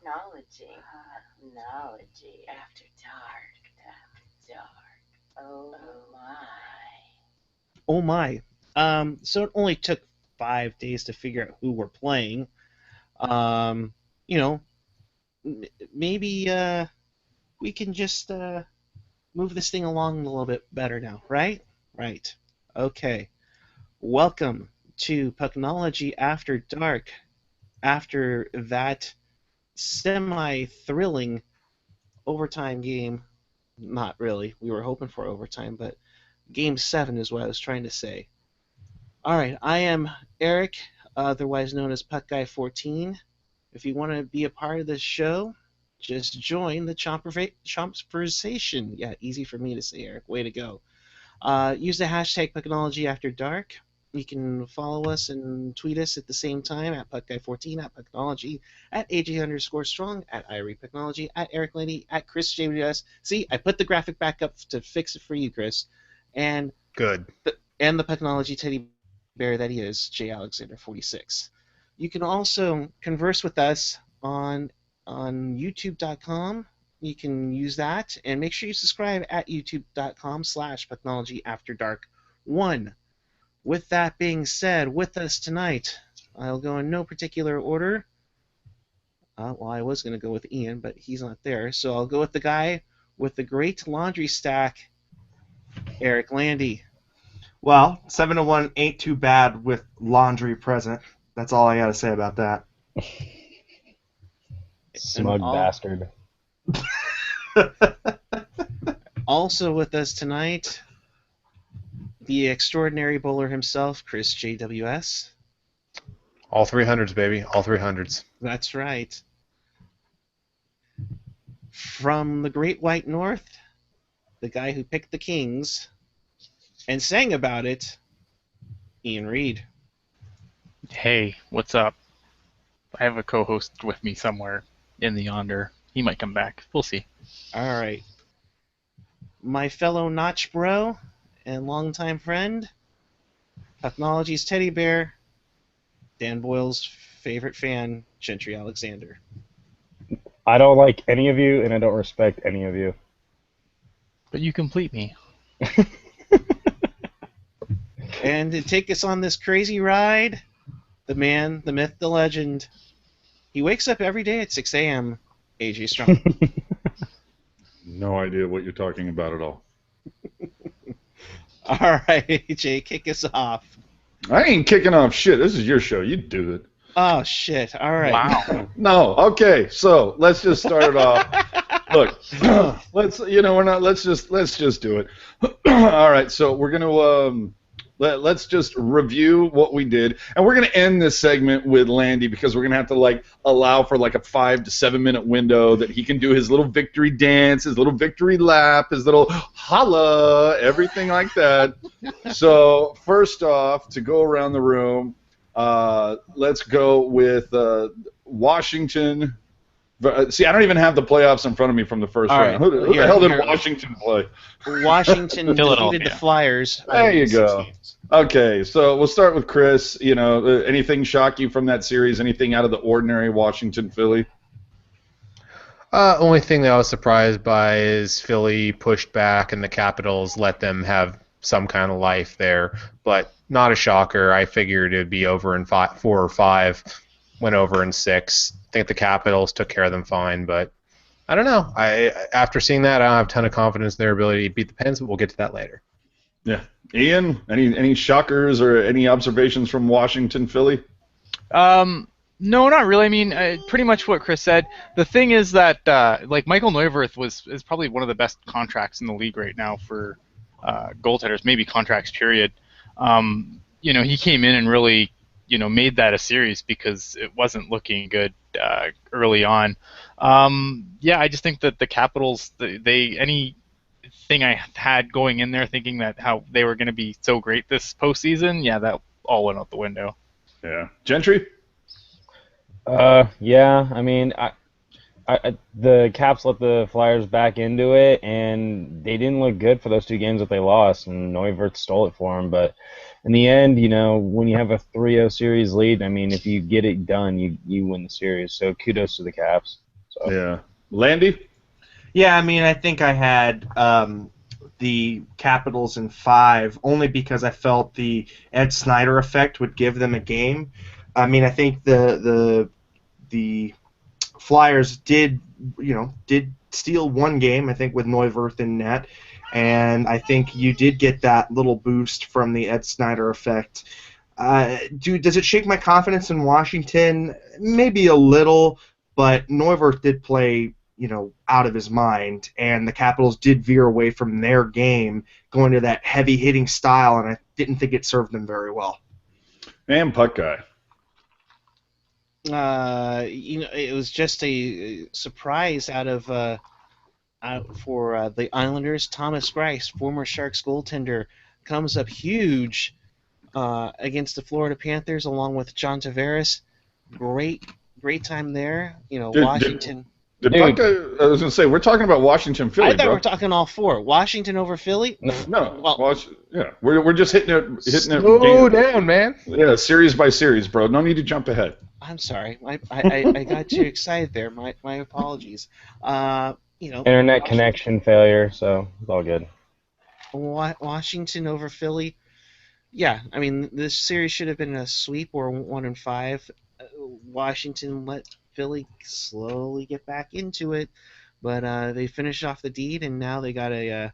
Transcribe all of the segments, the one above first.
Pucknology after dark. Oh my. Oh my. So it only took 5 days to figure out who we're playing. Um, you know, maybe we can just move this thing along a little bit better now, right? Right. Okay. Welcome to Pucknology After Dark. After that semi-thrilling overtime game, not really. We were hoping for overtime, but Game 7 is what I was trying to say. All right, I am Eric, otherwise known as Puck Guy 14. If you want to be a part of this show, just join the Chompersation. Yeah, easy for me to say, Eric. Way to go. Use the hashtag Pucknology After Dark. You can follow us and tweet us at the same time at PuckGuy14, at Pucknology, at AJ_Strong, at Irie Pucknology, at Eric Landy, at Chris JWS. See, I put the graphic back up to fix it for you, Chris. And Good. and the Pucknology teddy bear that he is, J Alexander 46. You can also converse with us on YouTube.com. You can use that, and make sure you subscribe at youtube.com/PucknologyAfterDark1. With that being said, with us tonight, I'll go in no particular order. Well, I was going to go with Ian, but he's not there, so I'll go with the guy with the great laundry stack, Eric Landy. Well, 7-1 ain't too bad with laundry present. That's all I got to say about that. Smug bastard. Also with us tonight, the extraordinary bowler himself, Chris JWS. All 300s, baby. All 300s. That's right. From the Great White North, the guy who picked the Kings and sang about it, Ian Reed. Hey, what's up? I have a co-host with me somewhere in the yonder. He might come back. We'll see. All right. My fellow Notch Bro and longtime friend, Technology's teddy bear, Dan Boyle's favorite fan, Gentry Alexander. I don't like any of you, and I don't respect any of you. But you complete me. And to take us on this crazy ride, the man, the myth, the legend. He wakes up every day at 6 a.m., AJ Strong. No idea what you're talking about at all. All right, AJ, kick us off. I ain't kicking off shit. This is your show. You do it. Oh, shit. All right. Wow. No. Okay. So let's just start it off. Look, let's just do it. All right. So we're gonna let's just review what we did, and we're gonna end this segment with Landy because we're gonna have to allow for a 5 to 7 minute window that he can do his little victory dance, his little victory lap, his little holla, everything like that. So first off, to go around the room, let's go with Washington. See, I don't even have the playoffs in front of me from the first round. Right. Who the hell did Washington play? Washington defeated the Flyers. There you go. Okay, so we'll start with Chris. Anything shock you from that series? Anything out of the ordinary, Washington, Philly? Only thing that I was surprised by is Philly pushed back and the Capitals let them have some kind of life there, but not a shocker. I figured it would be over in 4 or 5, went over in 6. I think the Capitals took care of them fine, but I don't know. After seeing that, I don't have a ton of confidence in their ability to beat the Pens, but we'll get to that later. Yeah. Ian, any shockers or any observations from Washington, Philly? No, not really. I mean, pretty much what Chris said. The thing is that Michael Neuwirth is probably one of the best contracts in the league right now for goaltenders, maybe contracts period. He came in and really made that a series because it wasn't looking good early on. I just think that the Capitals, anything I had going in there thinking that how they were going to be so great this postseason, that all went out the window. Yeah. Gentry? Yeah, I mean, the Caps let the Flyers back into it, and they didn't look good for those 2 games that they lost, and Neuwirth stole it for them. But in the end, when you have a 3-0 series lead, I mean, if you get it done, you win the series. So kudos to the Caps. So. Yeah. Landy? Yeah, I mean, I think I had the Capitals in 5 only because I felt the Ed Snyder effect would give them a game. I mean, I think the Flyers did steal one game, I think, with Neuwirth in net, and I think you did get that little boost from the Ed Snyder effect. Does it shake my confidence in Washington? Maybe a little, but Neuwirth did play, out of his mind, and the Capitals did veer away from their game, going to that heavy-hitting style, and I didn't think it served them very well. And Puck Guy. It was just a surprise out for the Islanders. Thomas Greiss, former Sharks goaltender, comes up huge against the Florida Panthers along with John Tavares. Great time there. Washington. Did Puck Guy, I was going to say, we're talking about Washington, Philly, I thought we bro. were talking all 4. Washington over Philly? No, Well, yeah, we're just hitting it. Slow down, man. Yeah, series by series, bro. No need to jump ahead. I'm sorry. I got too excited there. My apologies. Internet connection failure, so it's all good. Washington over Philly. Yeah, I mean this series should have been a sweep or 1-5. Washington let Philly slowly get back into it, but they finished off the deed, and now they got a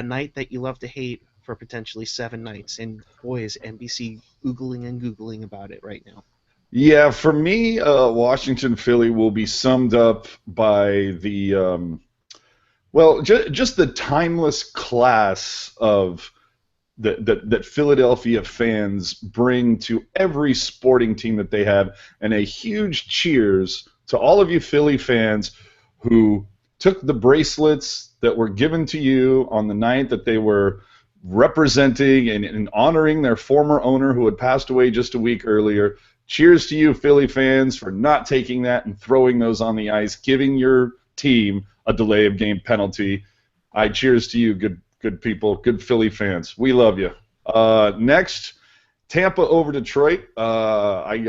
night that you love to hate for potentially 7 nights. And boy, is NBC googling about it right now. Yeah, for me, Washington Philly will be summed up by the just the timeless class of that Philadelphia fans bring to every sporting team that they have, and a huge cheers to all of you Philly fans who took the bracelets that were given to you on the night that they were representing and honoring their former owner who had passed away just a week earlier. Cheers to you, Philly fans, for not taking that and throwing those on the ice, giving your team a delay of game penalty. I cheers to you, good people, good Philly fans. We love you. Next, Tampa over Detroit. I'm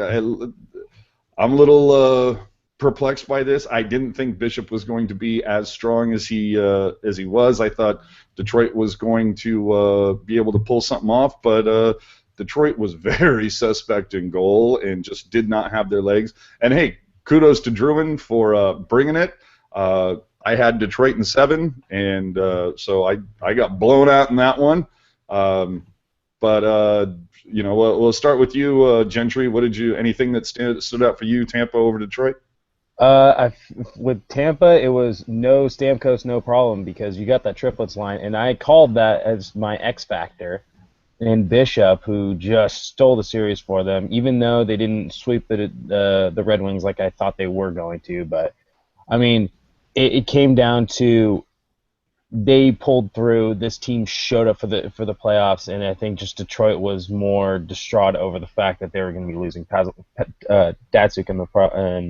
a little perplexed by this. I didn't think Bishop was going to be as strong as he was. I thought Detroit was going to be able to pull something off, but Detroit was very suspect in goal and just did not have their legs. And hey, kudos to Druin for bringing it. I had Detroit in 7, and so I got blown out in that one. But we'll start with you, Gentry. Anything that stood out for you, Tampa over Detroit? With Tampa, it was no Stamkos, no problem, because you got that triplets line, and I called that as my X factor. And Bishop, who just stole the series for them, even though they didn't sweep the Red Wings like I thought they were going to. But I mean, it came down to they pulled through. This team showed up for the playoffs, and I think just Detroit was more distraught over the fact that they were going to be losing Datsuk in the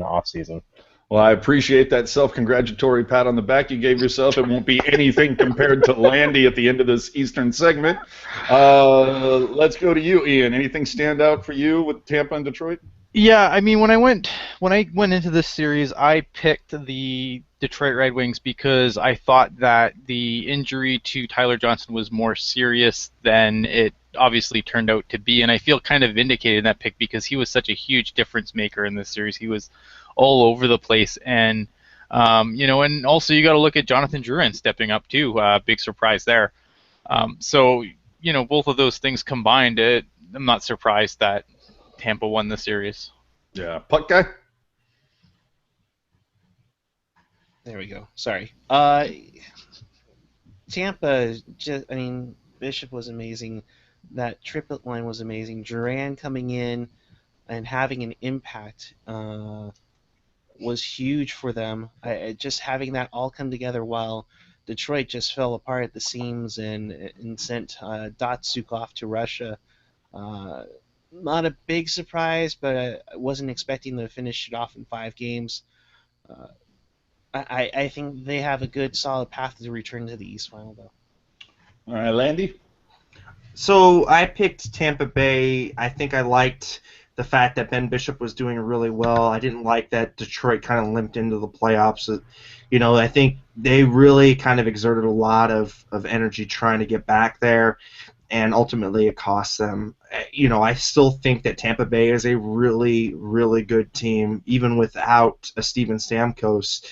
offseason. Well, I appreciate that self-congratulatory pat on the back you gave yourself. It won't be anything compared to Landy at the end of this Eastern segment. Let's go to you, Ian. Anything stand out for you with Tampa and Detroit? Yeah, I mean, when I went into this series, I picked the Detroit Red Wings because I thought that the injury to Tyler Johnson was more serious than it obviously turned out to be, and I feel kind of vindicated in that pick because he was such a huge difference maker in this series. He was all over the place, and and also you got to look at Jonathan Drouin stepping up too. Big surprise there. So both of those things combined, I'm not surprised that Tampa won the series. Yeah, Puck Guy. There we go. Sorry. Tampa, Bishop was amazing. That triplet line was amazing. Duran coming in and having an impact was huge for them. Just having that all come together while Detroit just fell apart at the seams and sent Datsuk off to Russia. Not a big surprise, but I wasn't expecting to finish it off in 5 games. I think they have a good, solid path to return to the East Final, though. All right, Landy. So I picked Tampa Bay. I think I liked the fact that Ben Bishop was doing really well. I didn't like that Detroit kind of limped into the playoffs. I think they really kind of exerted a lot of energy trying to get back there, and ultimately it cost them. I still think that Tampa Bay is a really, really good team, even without a Steven Stamkos.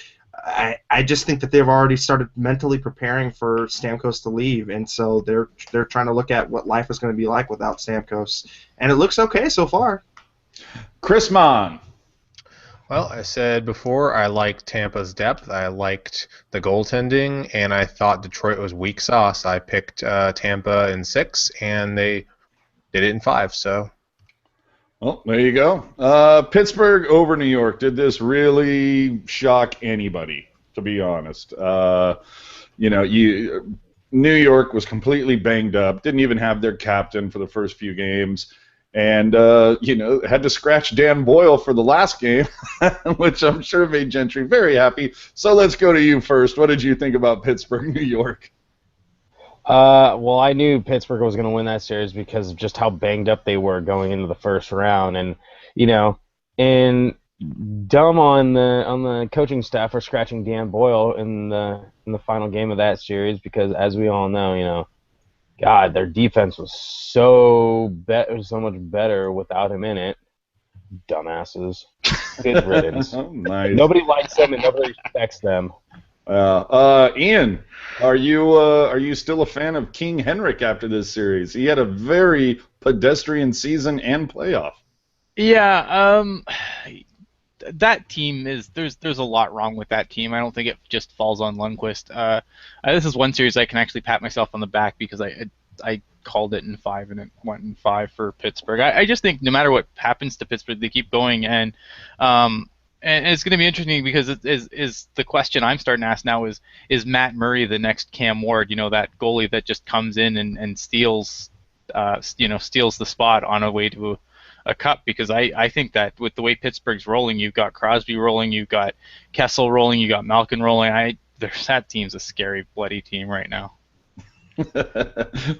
I just think that they've already started mentally preparing for Stamkos to leave, and so they're trying to look at what life is going to be like without Stamkos, and it looks okay so far. Chris Mon. Well, I said before I liked Tampa's depth. I liked the goaltending, and I thought Detroit was weak sauce. I picked Tampa in 6, and they did it in 5. So Well, there you go. Pittsburgh over New York. Did this really shock anybody, to be honest? New York was completely banged up, didn't even have their captain for the first few games, and had to scratch Dan Boyle for the last game, which I'm sure made Gentry very happy. So let's go to you first. What did you think about Pittsburgh, New York? Well, I knew Pittsburgh was going to win that series because of just how banged up they were going into the first round, and and dumb on the coaching staff for scratching Dan Boyle in the final game of that series because, as we all know, God, their defense was so much better without him in it. Dumbasses. Good riddance. Nice. Nobody likes them and nobody respects them. Ian, are you still a fan of King Henrik after this series? He had a very pedestrian season and playoff. Yeah, that team there's a lot wrong with that team. I don't think it just falls on Lundqvist. This is one series I can actually pat myself on the back because I called it in 5 and it went in 5 for Pittsburgh. I just think no matter what happens to Pittsburgh, they keep going, and it's going to be interesting because is the question I'm starting to ask now is Matt Murray the next Cam Ward? That goalie that just comes in and steals the spot on a way to a cup, because I think that with the way Pittsburgh's rolling, you've got Crosby rolling, you've got Kessel rolling, you got Malkin rolling. That team's a scary, bloody team right now.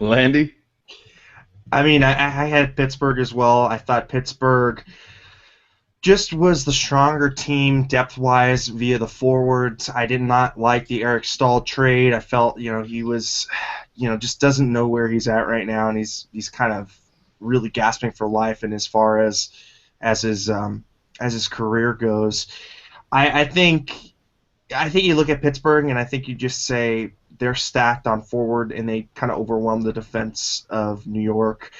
Landy? I mean, I had Pittsburgh as well. I thought Pittsburgh just was the stronger team depth-wise via the forwards. I did not like the Eric Stahl trade. I felt, he was, just doesn't know where he's at right now, and he's kind of really gasping for life. And as far as his career goes, I think you look at Pittsburgh, and I think you just say they're stacked on forward, and they kind of overwhelm the defense of New York.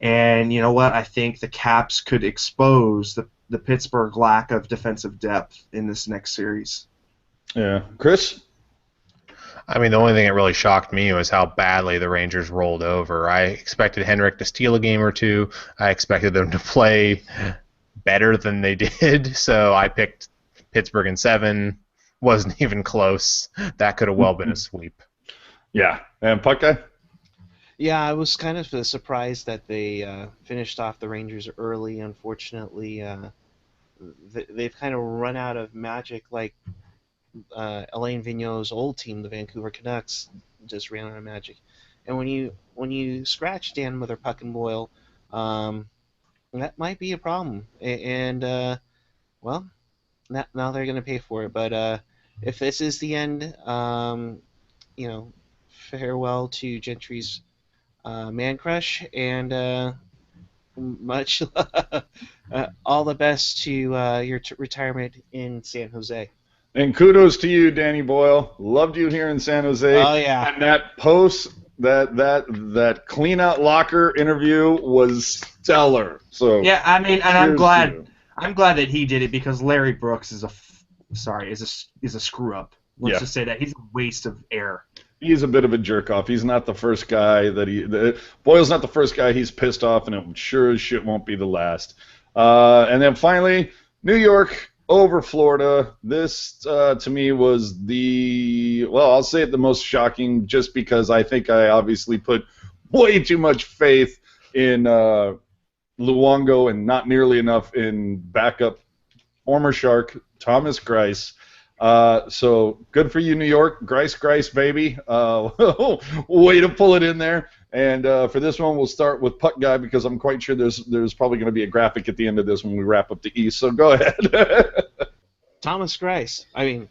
And you know what? I think the Caps could expose the Pittsburgh lack of defensive depth in this next series. Yeah. Chris? I mean, the only thing that really shocked me was how badly the Rangers rolled over. I expected Henrik to steal a game or two. I expected them to play better than they did, so I picked Pittsburgh in 7. Wasn't even close. That could have well been a sweep. Yeah. And Puckguy? Yeah, I was kind of surprised that they finished off the Rangers early. Unfortunately, they've kind of run out of magic, like Alain Vigneault's old team, the Vancouver Canucks, just ran out of magic. And when you scratch Dan Mother Puck and Boyle, that might be a problem. And well, now they're going to pay for it. But if this is the end, farewell to Gentry's man crush, and much all the best to your retirement in San Jose. And kudos to you, Danny Boyle. Loved you here in San Jose. Oh yeah. And that post, that clean out locker interview was stellar. So yeah, I mean, and I'm glad that he did it, because Larry Brooks is a screw up. Let's just say that he's a waste of air. He's a bit of a jerk off. He's not the first guy Boyle's not the first guy he's pissed off, and it sure as shit won't be the last. And then finally, New York over Florida. This to me was I'll say it, the most shocking, just because I think I obviously put way too much faith in Luongo and not nearly enough in backup former Shark Thomas Greiss. So good for you, New York. Greiss, baby. Way to pull it in there. And for this one, we'll start with Puck Guy because I'm quite sure there's probably going to be a graphic at the end of this when we wrap up the East. So go ahead. Thomas Grice. I mean,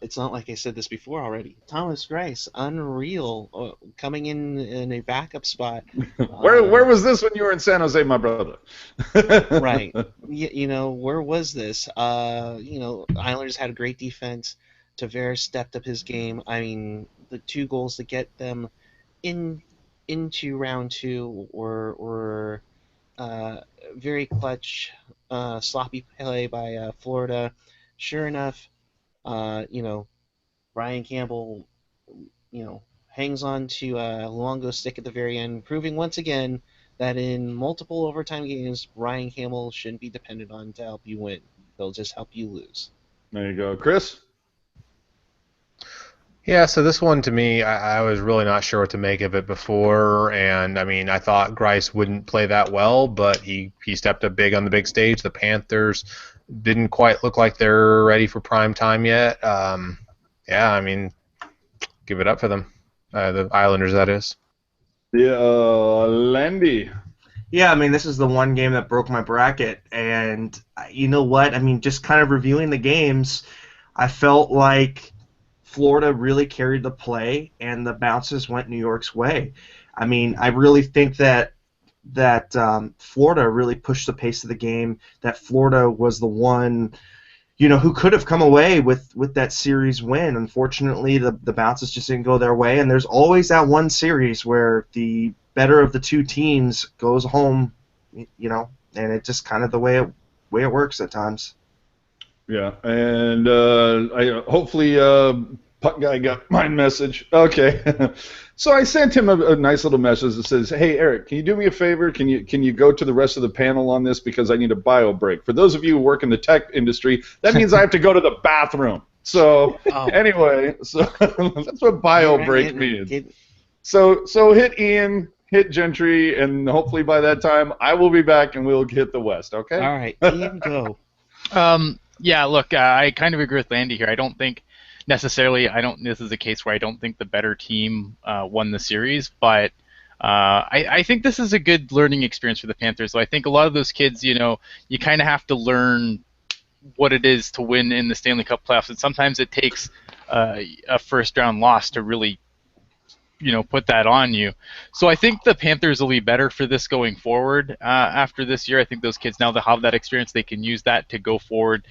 it's not like I said this before already. Thomas Grice, unreal, coming in a backup spot. Where was this when you were in San Jose, my brother? Right. You know, where was this? You know, Islanders had a great defense. Tavares stepped up his game. I mean, the 2 goals to get them into round 2 were very clutch, sloppy play by Florida. Sure enough, you know, Brian Campbell, you know, hangs on to Luongo's stick at the very end, proving once again that in multiple overtime games, Brian Campbell shouldn't be depended on to help you win. They'll just help you lose. There you go. Chris? Yeah, so this one to me, I was really not sure what to make of it before, and I mean, I thought Grice wouldn't play that well, but he stepped up big on the big stage. The Panthers didn't quite look like they're ready for prime time yet. Yeah, I mean, give it up for them, the Islanders, that is. Yeah, Landy. Yeah, I mean, this is the one game that broke my bracket, and you know what? I mean, just kind of reviewing the games, I felt like Florida really carried the play, and the bounces went New York's way. I mean, I really think that Florida really pushed the pace of the game. That Florida was the one, you know, who could have come away with that series win. Unfortunately, the bounces just didn't go their way, and there's always that one series where the better of the 2 teams goes home, you know, and it's just kind of the way it works at times. Yeah, and hopefully Puck Guy got my message. Okay, so I sent him a nice little message that says, "Hey Eric, can you do me a favor? Can you go to the rest of the panel on this because I need a bio break? For those of you who work in the tech industry, that means I have to go to the bathroom." So anyway, so that's what bio break means. So hit Ian. Hit Gentry, and hopefully by that time I will be back and we'll hit the West. Okay. All right, Ian, go. Yeah, look, I kind of agree with Landy here. I don't think necessarily, this is a case where I don't think the better team won the series, but I think this is a good learning experience for the Panthers. So I think a lot of those kids, you know, you kind of have to learn what it is to win in the Stanley Cup playoffs, and sometimes it takes a first-round loss to really, you know, put that on you. So I think the Panthers will be better for this going forward after this year. I think those kids, now that have that experience, they can use that to go forward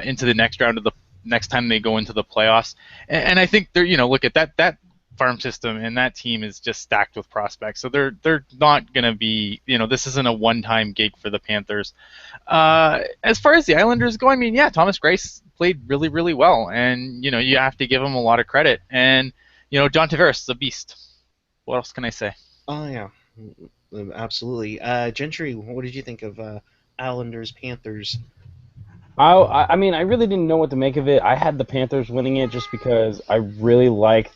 into the next round of the next time they go into the playoffs. And I think they're, you know, look at that farm system, and that team is just stacked with prospects. So they're not going to be, you know, this isn't a one-time gig for the Panthers. As far as the Islanders go, I mean, yeah, Thomas Greiss played really, really well, and, you know, you have to give him a lot of credit. And, you know, John Tavares is a beast. What else can I say? Oh, yeah, absolutely. Gentry, what did you think of Islanders, Panthers? I mean, I really didn't know what to make of it. I had the Panthers winning it just because I really like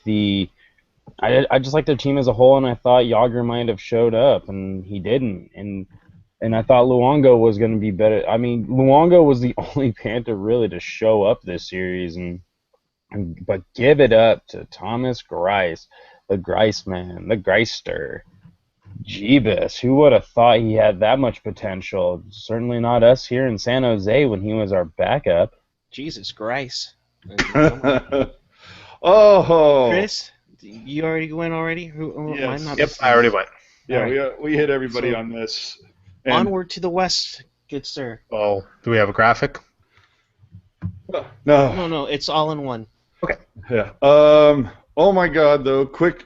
I just like their team as a whole, and I thought Yager might have showed up, and he didn't. And I thought Luongo was going to be better. I mean, Luongo was the only Panther really to show up this series, but give it up to Thomas Greiss, the Greiss man, the Greister. Jeebus, who would have thought he had that much potential? Certainly not us here in San Jose when he was our backup. Jesus Christ. Oh. Chris, you already went already? Yes. Yep, I already went. Yeah, Right. we hit everybody on this. And, Onward to the West, good sir. Oh, do we have a graphic? No, it's all in one. Okay. Yeah. Oh my God, though. Quick.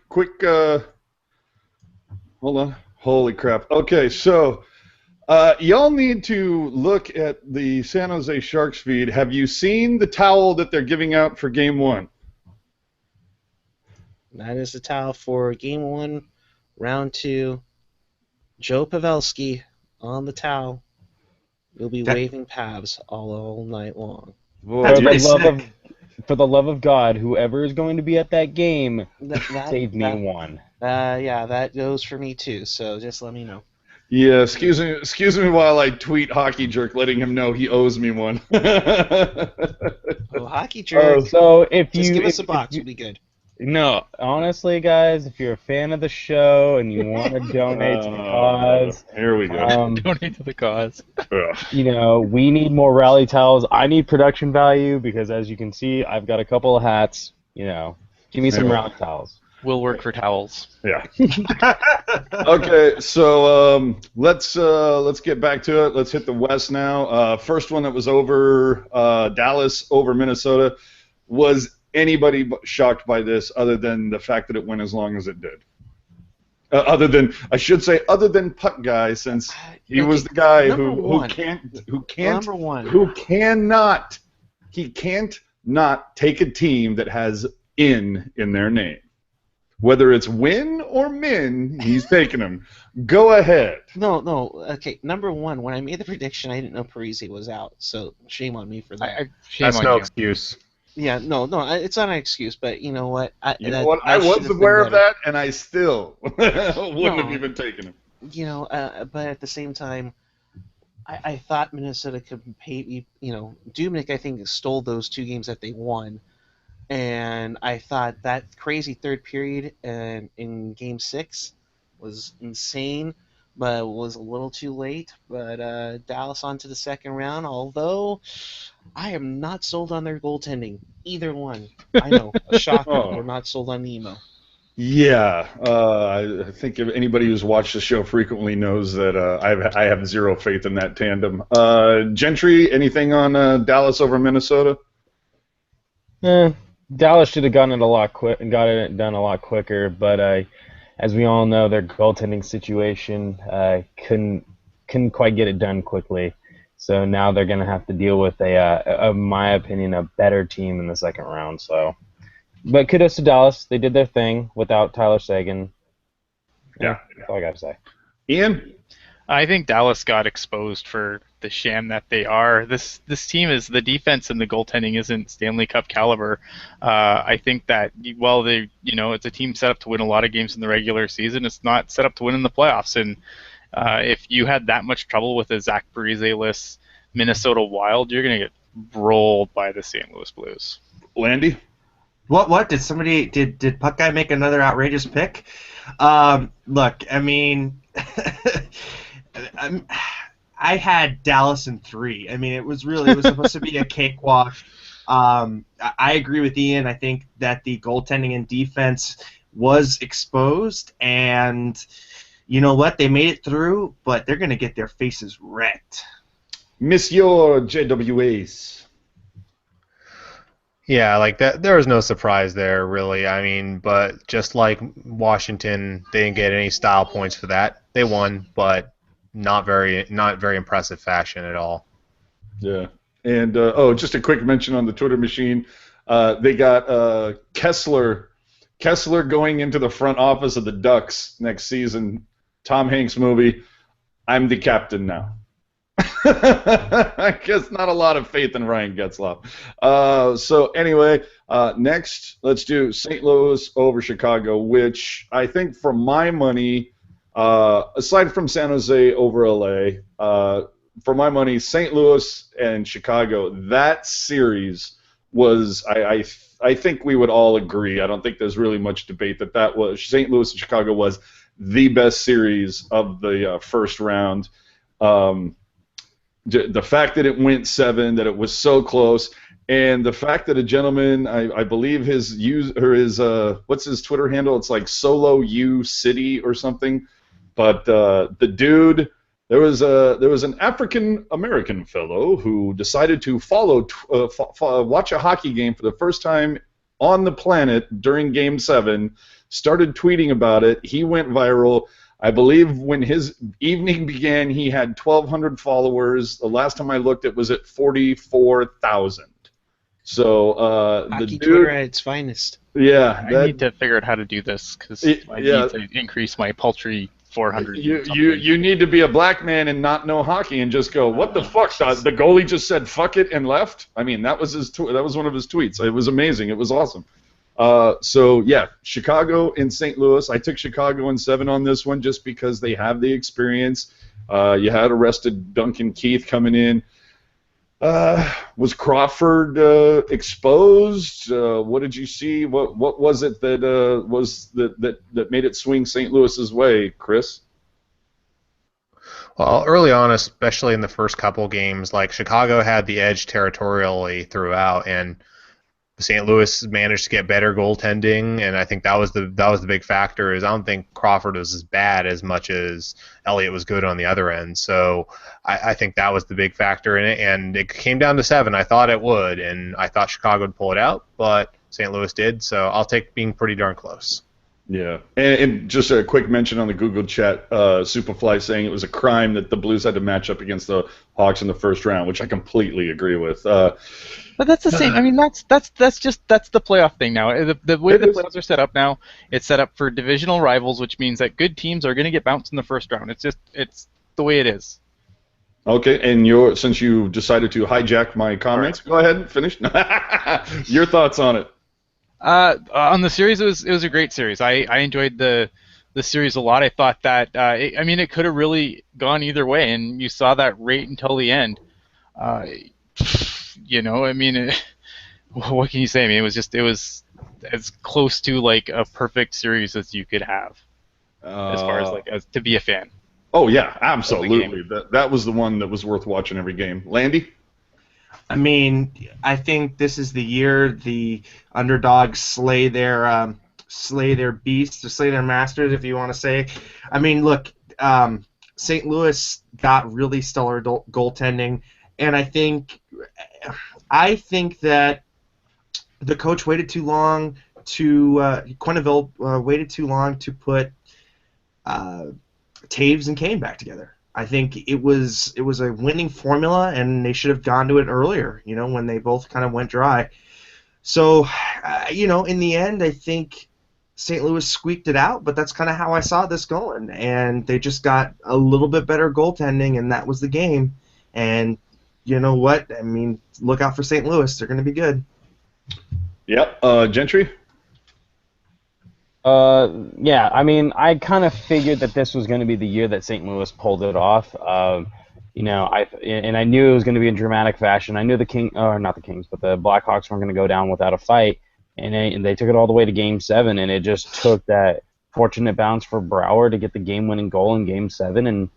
Hold on. Holy crap. Okay, so y'all need to look at the San Jose Sharks feed. Have you seen the towel that they're giving out for Game 1? That is the towel for Game 1, Round 2. Joe Pavelski on the towel. You'll be waving Pavs all night long. Boy, For the love of God, whoever is going to be at that game, save me one. Yeah, that goes for me too. So just let me know. yeah, excuse me while I tweet Hockey Jerk, letting him know he owes me one. Oh, Hockey Jerk. So if just you give us a box, we'll be good. No, honestly, guys, if you're a fan of the show and you want to donate to the cause, Here we go. Donate to the cause. Ugh. we need more rally towels. I need production value because, as you can see, I've got a couple of hats. Give me some Yeah. rally towels. Will work for towels. Yeah. Okay, so let's get back to it. Let's hit the West now. First one that was over Dallas over Minnesota. Was anybody shocked by this other than the fact that it went as long as it did? Other than Puck Guy, since he was the guy who can't not take a team that has in their name. Whether it's win or min, he's taking them. Go ahead. No. Okay, number one, when I made the prediction, I didn't know Parisi was out, so shame on me for that. Shame That's on no you. excuse. Yeah, no, it's not an excuse, but you know what? I should was have aware been of better. that, and I still wouldn't have even taken him. But at the same time, I thought Minnesota could pay. Dubnyk, I think, stole those 2 games that they won, and I thought that crazy third period in Game 6 was insane, but was a little too late. But Dallas on to the second round, although I am not sold on their goaltending. Either one. I know, a shocker. Oh. We're not sold on Nemo. Yeah, I think if anybody who's watched the show frequently knows that I have zero faith in that tandem. Gentry, anything on Dallas over Minnesota? Dallas should have gotten it got it done a lot quicker, but as we all know, their goaltending situation couldn't quite get it done quickly. So now they're going to have to deal with in my opinion, a better team in the second round. So, but kudos to Dallas; they did their thing without Tyler Seguin. Yeah. That's all I got to say. Ian? I think Dallas got exposed for the sham that they are. This team is the defense and the goaltending isn't Stanley Cup caliber. I think that it's a team set up to win a lot of games in the regular season. It's not set up to win in the playoffs. And if you had that much trouble with a Zach Parise-less Minnesota Wild, you're gonna get rolled by the St. Louis Blues. Landy? What did Puck Guy make another outrageous pick? Look, I mean, I had Dallas in 3. I mean, it was supposed to be a cakewalk. I agree with Ian. I think that the goaltending and defense was exposed, and you know what? They made it through, but they're going to get their faces wrecked. Monsieur JWAs. Yeah, like that. There was no surprise there, really. I mean, but just like Washington, they didn't get any style points for that. They won, but not very impressive fashion at all. Yeah. And just a quick mention on the Twitter machine. They got Kessler going into the front office of the Ducks next season. Tom Hanks movie. I'm the captain now. I guess not a lot of faith in Ryan Getzlaf. So anyway, next let's do St. Louis over Chicago, which I think for my money, aside from San Jose over LA, for my money, St. Louis and Chicago, that series was, I think we would all agree, I don't think there's really much debate that was, St. Louis and Chicago was the best series of the first round. The fact that it went 7, that it was so close, and the fact that a gentleman, I believe his what's his Twitter handle? It's like Solo U City or something. But the dude, there was an African American fellow who decided to watch a hockey game for the first time on the planet during Game 7. Started tweeting about it. He went viral. I believe when his evening began, he had 1,200 followers. The last time I looked, it was at 44,000. So the Hockey dude, Twitter at its finest. yeah, I need to figure out how to do this because I need to increase my paltry 400. You need to be a black man and not know hockey and just go, what the fuck? The goalie just said fuck it and left. I mean, that was that was one of his tweets. It was amazing. It was awesome. So yeah, Chicago and St. Louis. I took Chicago in 7 on this one just because they have the experience. You had arrested Duncan Keith coming in. Was Crawford exposed? What did you see? What was it that that made it swing St. Louis's way, Chris? Well, early on, especially in the first couple games, like Chicago had the edge territorially throughout, and St. Louis managed to get better goaltending, and I think that was the big factor. Is I don't think Crawford was as bad as much as Elliott was good on the other end. So I think that was the big factor in it, and it came down to 7. I thought it would, and I thought Chicago would pull it out, but St. Louis did. So I'll take being pretty darn close. Yeah, and just a quick mention on the Google chat, Superfly saying it was a crime that the Blues had to match up against the Hawks in the first round, which I completely agree with. But that's the same. I mean, that's the playoff thing now. The way the playoffs are set up now, it's set up for divisional rivals, which means that good teams are going to get bounced in the first round. It's the way it is. Okay, and since you decided to hijack my comments, go ahead and finish. Your thoughts on it? On the series, it was a great series. I enjoyed the series a lot. I thought that it could have really gone either way, and you saw that right until the end. What can you say? I mean, it was as close to like a perfect series as you could have, as far as as to be a fan. Oh yeah, absolutely. That was the one that was worth watching every game. Landy? I mean, I think this is the year the underdogs slay their beasts, or slay their masters, if you want to say. I mean, look, St. Louis got really stellar goaltending, and I think that the coach waited too long Quenneville waited too long to put Taves and Kane back together. I think it was a winning formula, and they should have gone to it earlier, when they both kind of went dry. So, in the end, I think St. Louis squeaked it out, but that's kind of how I saw this going. And they just got a little bit better goaltending, and that was the game. And you know what? I mean, look out for St. Louis. They're going to be good. Yep. Gentry? Yeah, I mean, I kind of figured that this was going to be the year that St. Louis pulled it off. I knew it was going to be in dramatic fashion. I knew not the Kings, but the Blackhawks weren't going to go down without a fight, and they took it all the way to Game 7, and it just took that fortunate bounce for Brouwer to get the game-winning goal in Game 7.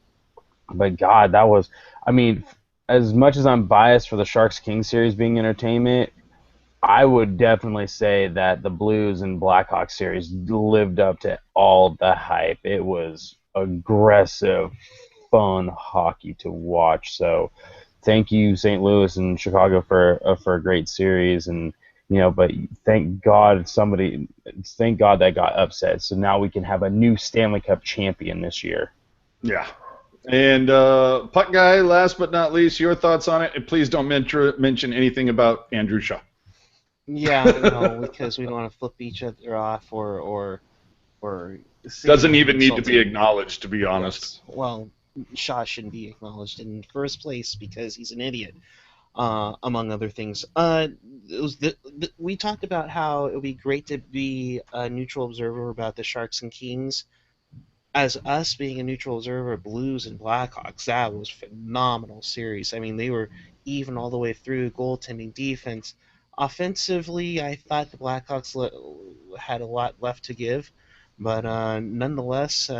But God, that was, I mean, as much as I'm biased for the Sharks-Kings series being entertainment, I would definitely say that the Blues and Blackhawks series lived up to all the hype. It was aggressive, fun hockey to watch. So, thank you, St. Louis and Chicago, for a great series. And but thank God that got upset. So now we can have a new Stanley Cup champion this year. Yeah. And Puck Guy, last but not least, your thoughts on it. And please don't mention anything about Andrew Shaw. Yeah, no, because we don't want to flip each other off or doesn't even need to be acknowledged, to be honest. Yes. Well, Shaw shouldn't be acknowledged in the first place because he's an idiot, among other things. We talked about how it would be great to be a neutral observer about the Sharks and Kings. As us being a neutral observer, Blues and Blackhawks, that was a phenomenal series. I mean, they were even all the way through, goaltending, defense. Offensively, I thought the Blackhawks had a lot left to give, but nonetheless,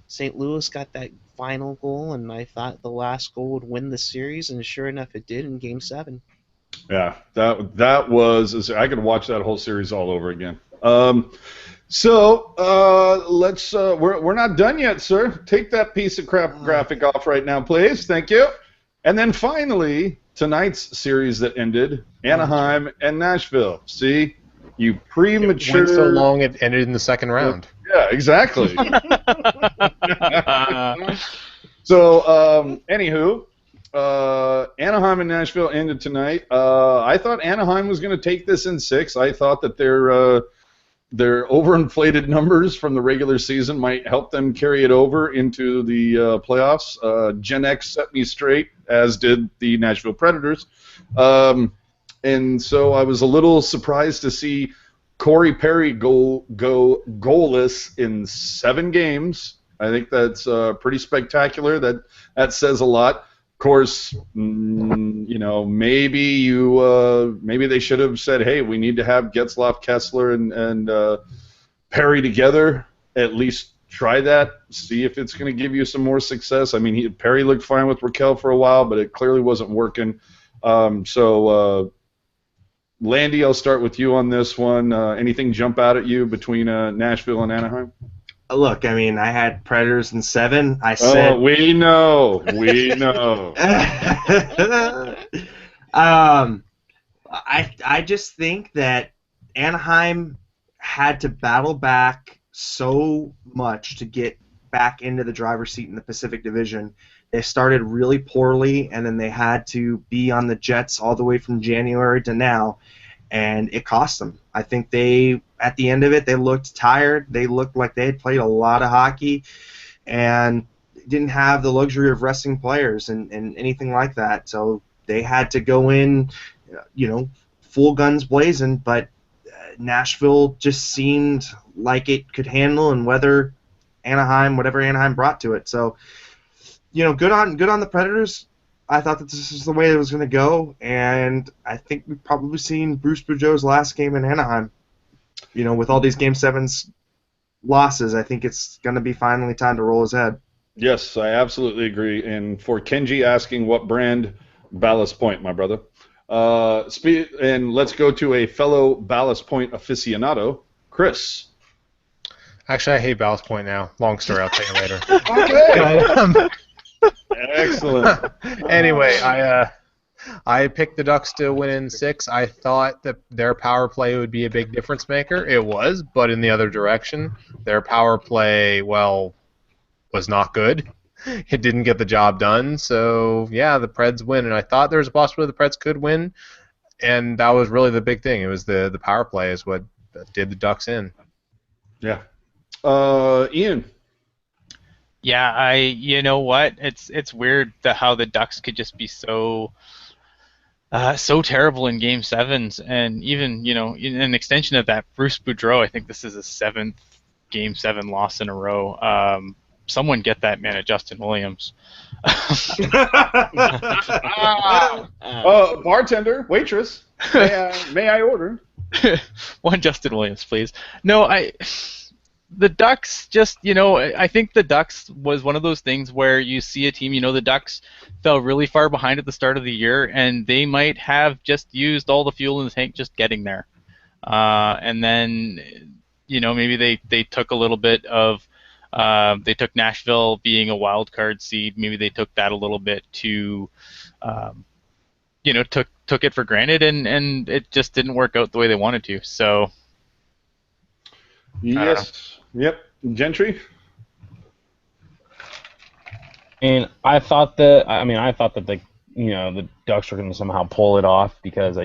St. Louis got that final goal, and I thought the last goal would win the series, and sure enough, it did in Game 7. Yeah, that was. I could watch that whole series all over again. So let's. We're not done yet, sir. Take that piece of crap graphic off right now, please. Thank you. And then finally, tonight's series that ended, Anaheim and Nashville. See, you premature. It went so long it ended in the second round. Yeah, exactly. So, anywho, Anaheim and Nashville ended tonight. I thought Anaheim was going to take this in 6. I thought that their overinflated numbers from the regular season might help them carry it over into the playoffs. Gen X set me straight, as did the Nashville Predators. And so I was a little surprised to see Corey Perry go goalless in 7 games. I think that's pretty spectacular. That says a lot. course, maybe they should have said, hey, we need to have Getzlaf, Kessler, and Perry together. At least try that. See if it's going to give you some more success. I mean, Perry looked fine with Raquel for a while, but it clearly wasn't working. Landy, I'll start with you on this one. Anything jump out at you between Nashville and Anaheim? Look, I mean, I had Predators in 7. I said. Oh, we know. I just think that Anaheim had to battle back so much to get back into the driver's seat in the Pacific Division. They started really poorly, and then they had to be on the Jets all the way from January to now, and it cost them. I think at the end of it, they looked tired. They looked like they had played a lot of hockey and didn't have the luxury of resting players and anything like that. So they had to go in, full guns blazing, but Nashville just seemed like it could handle and weather whatever Anaheim brought to it. So, good on the Predators. I thought that this is the way it was going to go, and I think we've probably seen Bruce Boudreau's last game in Anaheim. With all these Game 7s losses, I think it's going to be finally time to roll his head. Yes, I absolutely agree. And for Kenji asking what brand, Ballast Point, my brother. And let's go to a fellow Ballast Point aficionado, Chris. Actually, I hate Ballast Point now. Long story, I'll tell you later. Okay. Excellent. Anyway, I picked the Ducks to win in 6. I thought that their power play would be a big difference maker. It was, but in the other direction. Their power play, was not good. It didn't get the job done. So, yeah, the Preds win. And I thought there was a possibility the Preds could win, and that was really the big thing. It was the power play is what did the Ducks in. Yeah. Ian. Yeah, you know what? It's weird how the Ducks could just be so terrible in Game 7s, and even in an extension of that, Bruce Boudreau. I think this is his 7th Game 7 loss in a row. Someone get that man a Justin Williams. Bartender, waitress, may I order? One Justin Williams, please. No, the Ducks just, I think the Ducks was one of those things where you see a team, the Ducks fell really far behind at the start of the year, and they might have just used all the fuel in the tank just getting there. And then, maybe they took a little bit of, they took Nashville being a wild card seed. Maybe they took that a little bit to, took it for granted, and it just didn't work out the way they wanted to. So. Yes. Yep. Gentry. And I thought that the Ducks were going to somehow pull it off because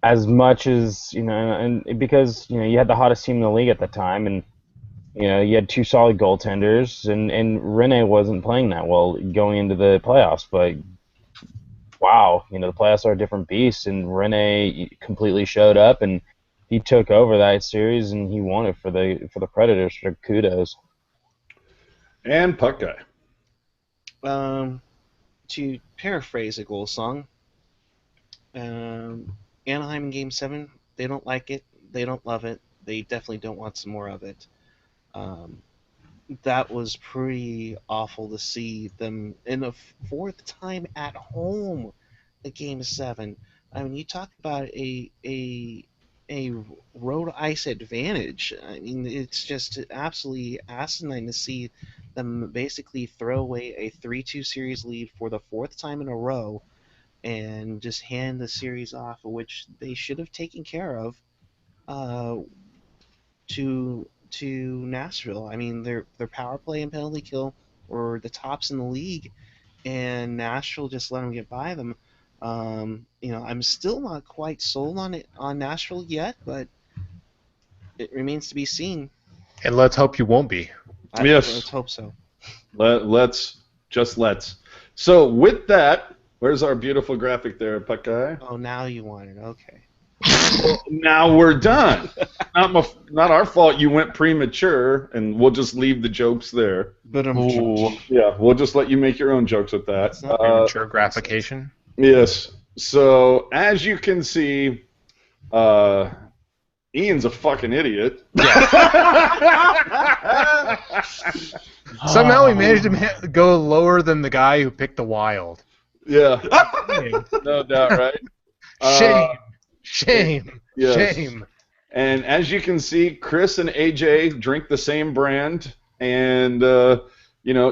as much as and because you had the hottest team in the league at the time, and you had 2 solid goaltenders, and Rene wasn't playing that well going into the playoffs, but wow, the playoffs are a different beast, and Rene completely showed up, and he took over that series, and he won it for the Predators. For kudos. And Puck Guy. To paraphrase a goal song, Anaheim in Game 7, they don't like it. They don't love it. They definitely don't want some more of it. That was pretty awful to see them in the 4th time at home, the Game 7. I mean, you talk about a road ice advantage. I mean, it's just absolutely asinine to see them basically throw away a 3-2 series lead for the 4th time in a row and just hand the series off, which they should have taken care of, to Nashville. I mean, their power play and penalty kill were the tops in the league, and Nashville just let them get by them. I'm still not quite sold on Nashville yet, but it remains to be seen. And let's hope you won't be. Yes. Let's hope so. Let's. So with that, where's our beautiful graphic there, Puck Guy? Oh, now you want it. Okay. Well, now we're done. Not our fault you went premature, and we'll just leave the jokes there. But Ooh. Yeah, we'll just let you make your own jokes with that. It's not Premature gratification. Yes. So, as you can see, Ian's a fucking idiot. Somehow we managed to go lower than the guy who picked the Wild. Yeah, no doubt, right? Shame. yes. Shame. And as you can see, Chris and AJ drink the same brand, and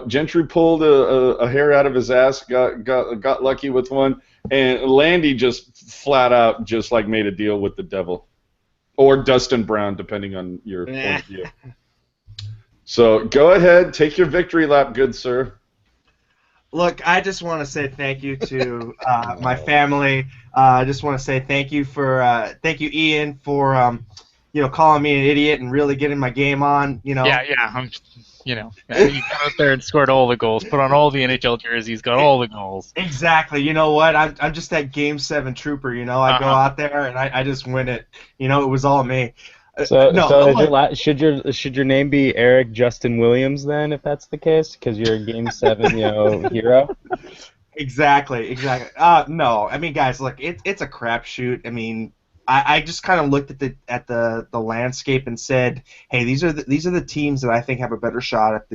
Gentry pulled a hair out of his ass, got lucky with one, and Landy just flat out just like made a deal with the devil, or Dustin Brown, depending on your point of view. So go ahead, take your victory lap, good sir. Look, I just want to say thank you to my family. I just want to say thank you, Ian, for calling me an idiot and really getting my game on. Yeah. He got out there and scored all the goals. Put on all the NHL jerseys. Got all the goals. Exactly. You know what? I'm just that Game 7 trooper. I go out there and I just win it. It was all me. Should your name be Eric Justin Williams then, if that's the case, because you're a Game 7 hero? Exactly. No, I mean, guys, look, it's a crapshoot. I mean, I just kind of looked at the landscape and said, hey, these are the teams that I think have a better shot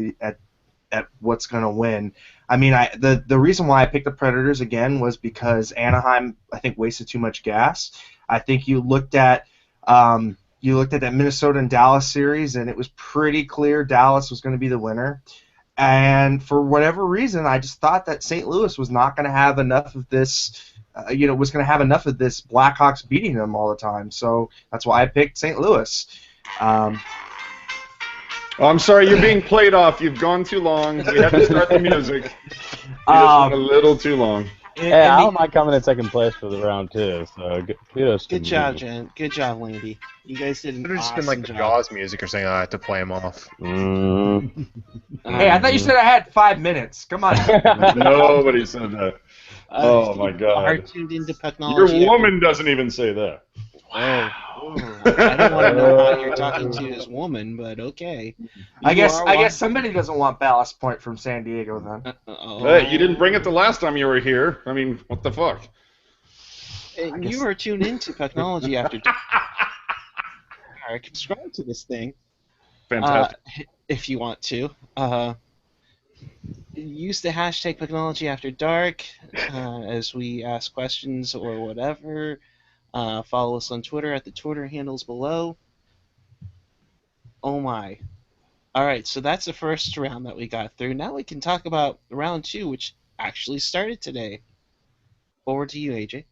at what's going to win. I mean, the reason why I picked the Predators again was because Anaheim, I think, wasted too much gas. I think you looked at that Minnesota and Dallas series, and it was pretty clear Dallas was going to be the winner. And for whatever reason, I just thought that St. Louis was not going to have enough of this, Blackhawks beating them all the time. So that's why I picked St. Louis. I'm sorry, you're being played off. You've gone too long. We have to start the music. You just went a little too long. Hey, I don't mind coming in second place for the round too. So kudos to Good job, me. Jen. Good job, Landy. You guys did an Could have just awesome been like the job. Jaws music or something like that to play him off. Hey, I thought you said I had 5 minutes. Come on. Nobody said that. Oh my Are God. tuned into Your Pucknology. woman doesn't even say that. I don't want to know how you're talking to his woman, but okay. I guess somebody doesn't want Ballast Point from San Diego then. Hey, you didn't bring it the last time you were here. I mean, what the fuck? You were tuned into Pucknology after dark. Subscribe to this thing. Fantastic. If you want to. Use the hashtag Pucknology after dark as we ask questions or whatever. Follow us on Twitter at the Twitter handles below. Oh my. Alright, so that's the first round that we got through. Now we can talk about round 2, which actually started today. Over to you, AJ.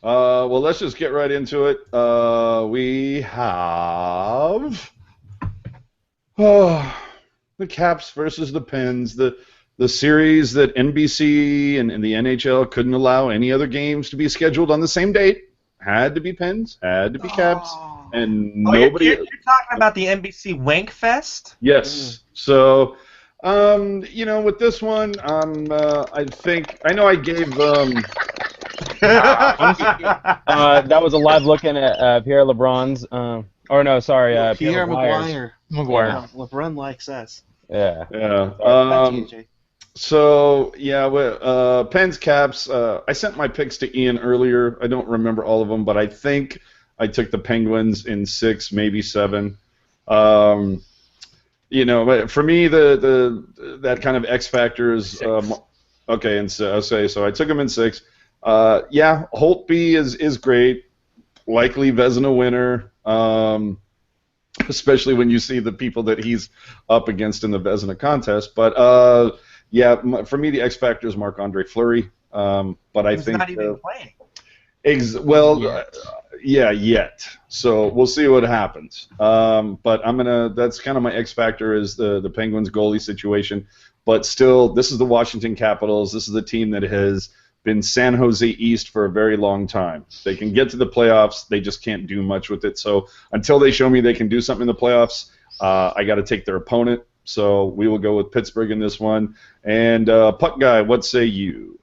Well, let's just get right into it. We have the Caps versus the Pens, the series that NBC and the NHL couldn't allow any other games to be scheduled on the same date. Had to be Pens, had to be Caps, and nobody. You're talking about the NBC Wank Fest? Yes. So, with this one, I think I know I gave. That was a live look in at Pierre LeBron's. Pierre Maguire's. Maguire. LeBron likes us. Yeah. Yeah. Back to you, AJ. So yeah, Pens Caps. I sent my picks to Ian earlier. I don't remember all of them, but I think I took the Penguins in 6, maybe 7. But for me, that kind of X factor is okay. And so I took him in 6. Holtby is great, likely Vezina winner. Especially when you see the people that he's up against in the Vezina contest, but. For me, the X factor is Marc-Andre Fleury, but I He's think not even playing. Yet. So we'll see what happens. But that's kind of my X factor is the Penguins goalie situation. But still, this is the Washington Capitals. This is the team that has been San Jose East for a very long time. They can get to the playoffs. They just can't do much with it. So until they show me they can do something in the playoffs, I got to take their opponent. So we will go with Pittsburgh in this one. And Puck Guy, what say you?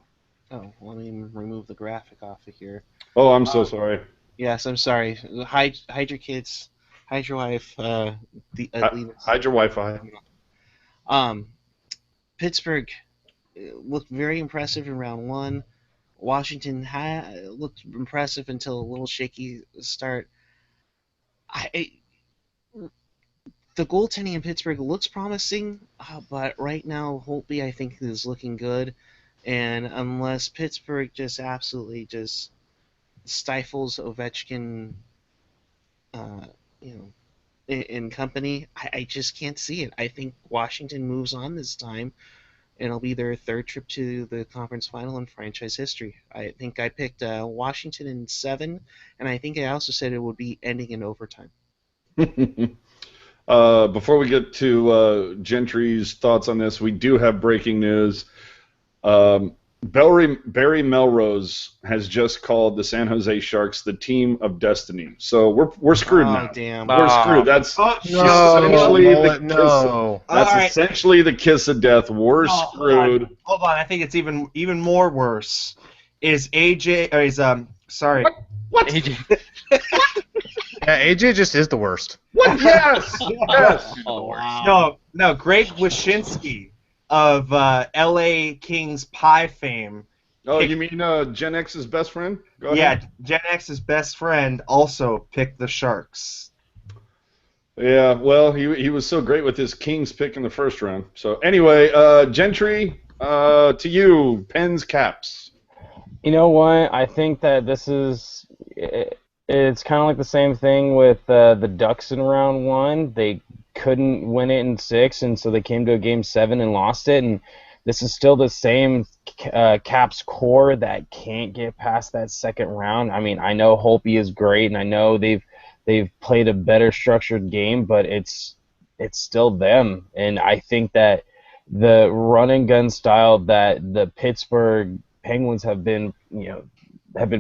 Oh, let me remove the graphic off of here. Oh, I'm so sorry. Yes, I'm sorry. Hide your kids. Hide your wife. Leave us. Hide your Wi-Fi. Um, Pittsburgh looked very impressive in round one. Washington looked impressive until a little shaky start. I, the goaltending in Pittsburgh looks promising, but right now Holtby I think is looking good, and unless Pittsburgh just absolutely just stifles Ovechkin, uh, you know, in company, I just can't see it. I think Washington moves on this time, and it'll be their third trip to the conference final in franchise history. I think I picked Washington in 7, and I think I also said it would be ending in overtime. Before we get to Gentry's thoughts on this, we do have breaking news. Barry Melrose has just called the San Jose Sharks the team of destiny. So we're screwed Oh, now. damn. We're screwed. That's essentially the kiss. No. That's All right. essentially the kiss of death. We're No, screwed. Hold on. I think it's even more worse. Is AJ or is sorry. What? AJ. Yeah, AJ just is the worst. What? Yes. Yes. Oh, wow. No. Greg Wyshynski of LA Kings pie fame. Oh, you mean Gen X's best friend? Go ahead. Yeah, Gen X's best friend also picked the Sharks. Yeah, well, he was so great with his Kings pick in the first round. So anyway, Gentry, to you, Pens, Caps. You know what? I think that it's kind of like the same thing with the Ducks in round one. They couldn't win it in 6, and so they came to a game 7 and lost it. And this is still the same Caps core that can't get past that second round. I mean, I know Holtby is great, and I know they've played a better structured game, but it's still them. And I think that the run and gun style that the Pittsburgh Penguins have been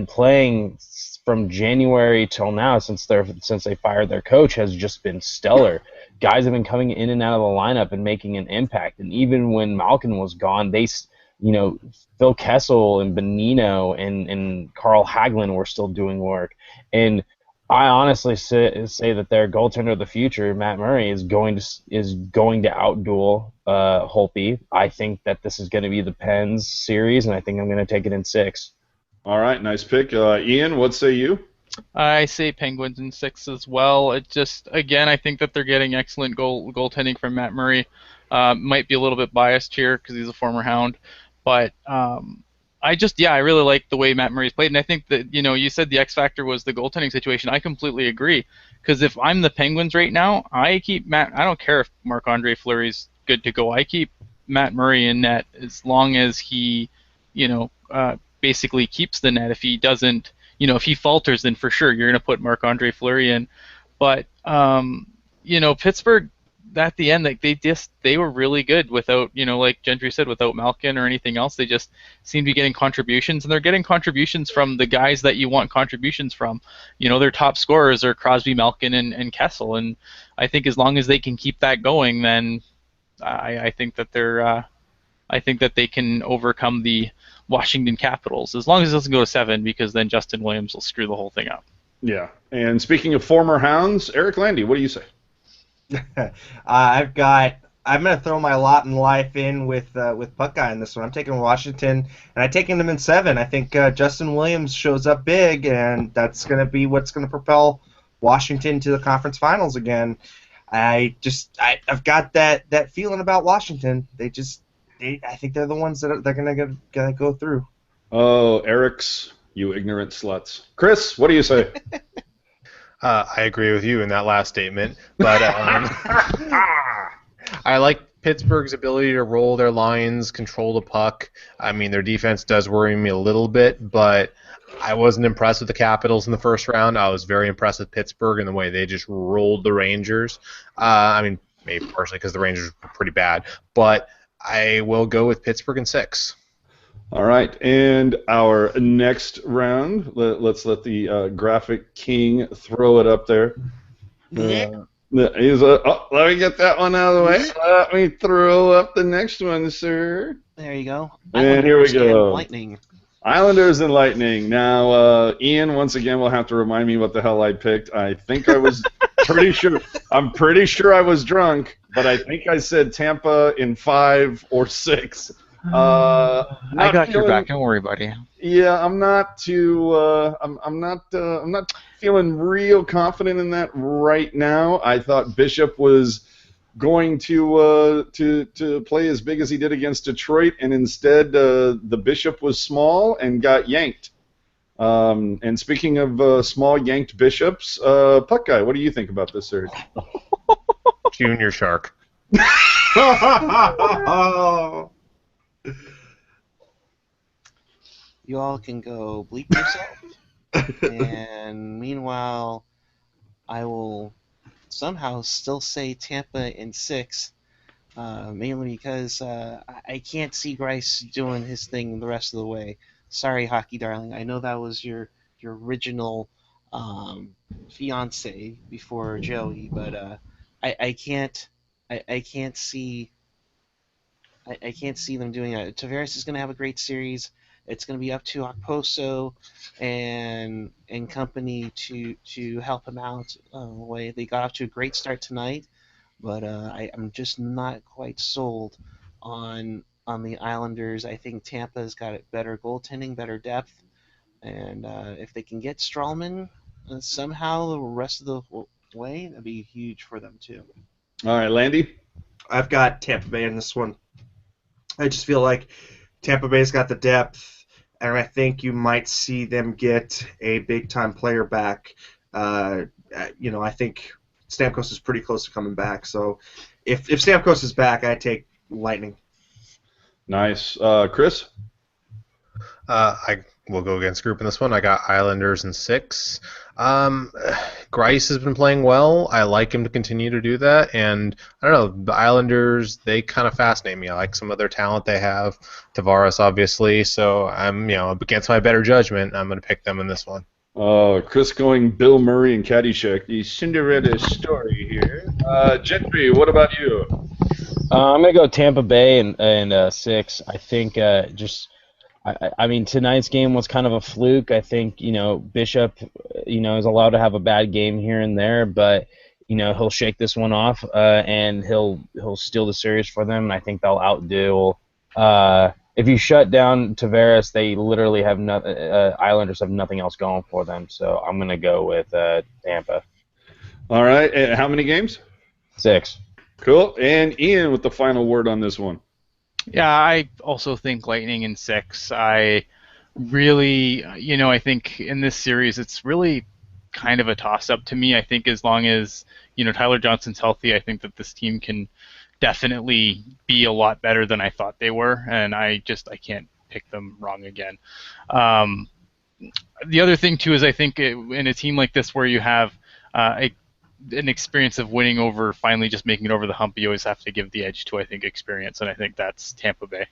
playing from January till now since they fired their coach has just been stellar. Guys have been coming in and out of the lineup and making an impact. And even when Malkin was gone, Phil Kessel and Bonino and Carl Hagelin were still doing work. And I honestly say that their goaltender of the future, Matt Murray, is going to outduel Holtby. I think that this is going to be the Pens series, and I think I'm going to take it in 6. All right, nice pick. Ian, what say you? I say Penguins in 6 as well. It just, again, I think that they're getting excellent goaltending from Matt Murray. Might be a little bit biased here because he's a former Hound, but I really like the way Matt Murray's played, and I think that, you said the X factor was the goaltending situation. I completely agree, because if I'm the Penguins right now, I keep Matt. I don't care if Marc-Andre Fleury's good to go. I keep Matt Murray in net as long as he, basically keeps the net. If he doesn't, if he falters, then for sure you're going to put Marc-Andre Fleury in. But Pittsburgh, at the end, they were really good without, like Gentry said, without Malkin or anything else. They just seem to be getting contributions, and they're getting contributions from the guys that you want contributions from. Their top scorers are Crosby, Malkin, and Kessel, and I think as long as they can keep that going, then I think that they can overcome the Washington Capitals, as long as it doesn't go to 7, because then Justin Williams will screw the whole thing up. Yeah, and speaking of former Hounds, Eric Landy, what do you say? I'm going to throw my lot in life in with Puck Guy in this one. I'm taking Washington, and I'm taking them in 7. I think Justin Williams shows up big, and that's going to be what's going to propel Washington to the conference finals again. I've got that feeling about Washington. I think they're the ones that they're going to go through. Oh, Eric's, you ignorant sluts. Chris, what do you say? I agree with you in that last statement, but I like Pittsburgh's ability to roll their lines, control the puck. I mean, their defense does worry me a little bit, but I wasn't impressed with the Capitals in the first round. I was very impressed with Pittsburgh and the way they just rolled the Rangers. Maybe partially because the Rangers were pretty bad, but I will go with Pittsburgh in 6. All right, and our next round, let's let the graphic king throw it up there. Let me get that one out of the way. Let me throw up the next one, sir. There you go. And here we go. Lightning. Islanders and Lightning. Now, Ian, once again, will have to remind me what the hell I picked. I think I was pretty sure. I'm pretty sure I was drunk, but I think I said Tampa in 5 or 6. I Not got your feeling. back. Don't worry, buddy. Yeah, I'm not too. I'm not feeling real confident in that right now. I thought Bishop was going to play as big as he did against Detroit, and instead the Bishop was small and got yanked. And speaking of small yanked bishops, Puck Guy, what do you think about this series? Junior Shark. You all can go bleep yourself. And meanwhile, I will somehow still say Tampa in 6, mainly because I can't see Grice doing his thing the rest of the way. Sorry, hockey darling. I know that was your original fiance before Joey, but I can't I can't see I can't see them doing it. Tavares is going to have a great series. It's going to be up to Okposo and company to help him out. Way they got off to a great start tonight, but I'm just not quite sold on the Islanders. I think Tampa's got better goaltending, better depth, and if they can get Strawman somehow the rest of the way, that'd be huge for them too. All right, Landy. I've got Tampa Bay in this one. I just feel like Tampa Bay's got the depth, and I think you might see them get a big-time player back. I think Stamkos is pretty close to coming back. So if Stamkos is back, I take Lightning. Nice. Chris? I will go against group in this one. I got Islanders in 6. Grice has been playing well. I like him to continue to do that, and I don't know, the Islanders, they kind of fascinate me. I like some of their talent they have. Tavares, obviously, so I'm against my better judgment. I'm going to pick them in this one. Chris going Bill Murray and Caddyshack, the Cinderella story here. Gentry, what about you? I'm going to go Tampa Bay and 6. I think I mean, tonight's game was kind of a fluke. I think, Bishop, is allowed to have a bad game here and there, but, he'll shake this one off, and he'll steal the series for them, and I think they'll outdo. If you shut down Tavares, they literally have Islanders have nothing else going for them, so I'm going to go with Tampa. All right, and how many games? 6. Cool. And Ian with the final word on this one. Yeah, I also think Lightning in 6. I really, I think in this series it's really kind of a toss-up to me. I think as long as, Tyler Johnson's healthy, I think that this team can definitely be a lot better than I thought they were, and I can't pick them wrong again. The other thing, too, is I think in a team like this where you have an experience of winning over, finally just making it over the hump, you always have to give the edge to, I think, experience, and I think that's Tampa Bay.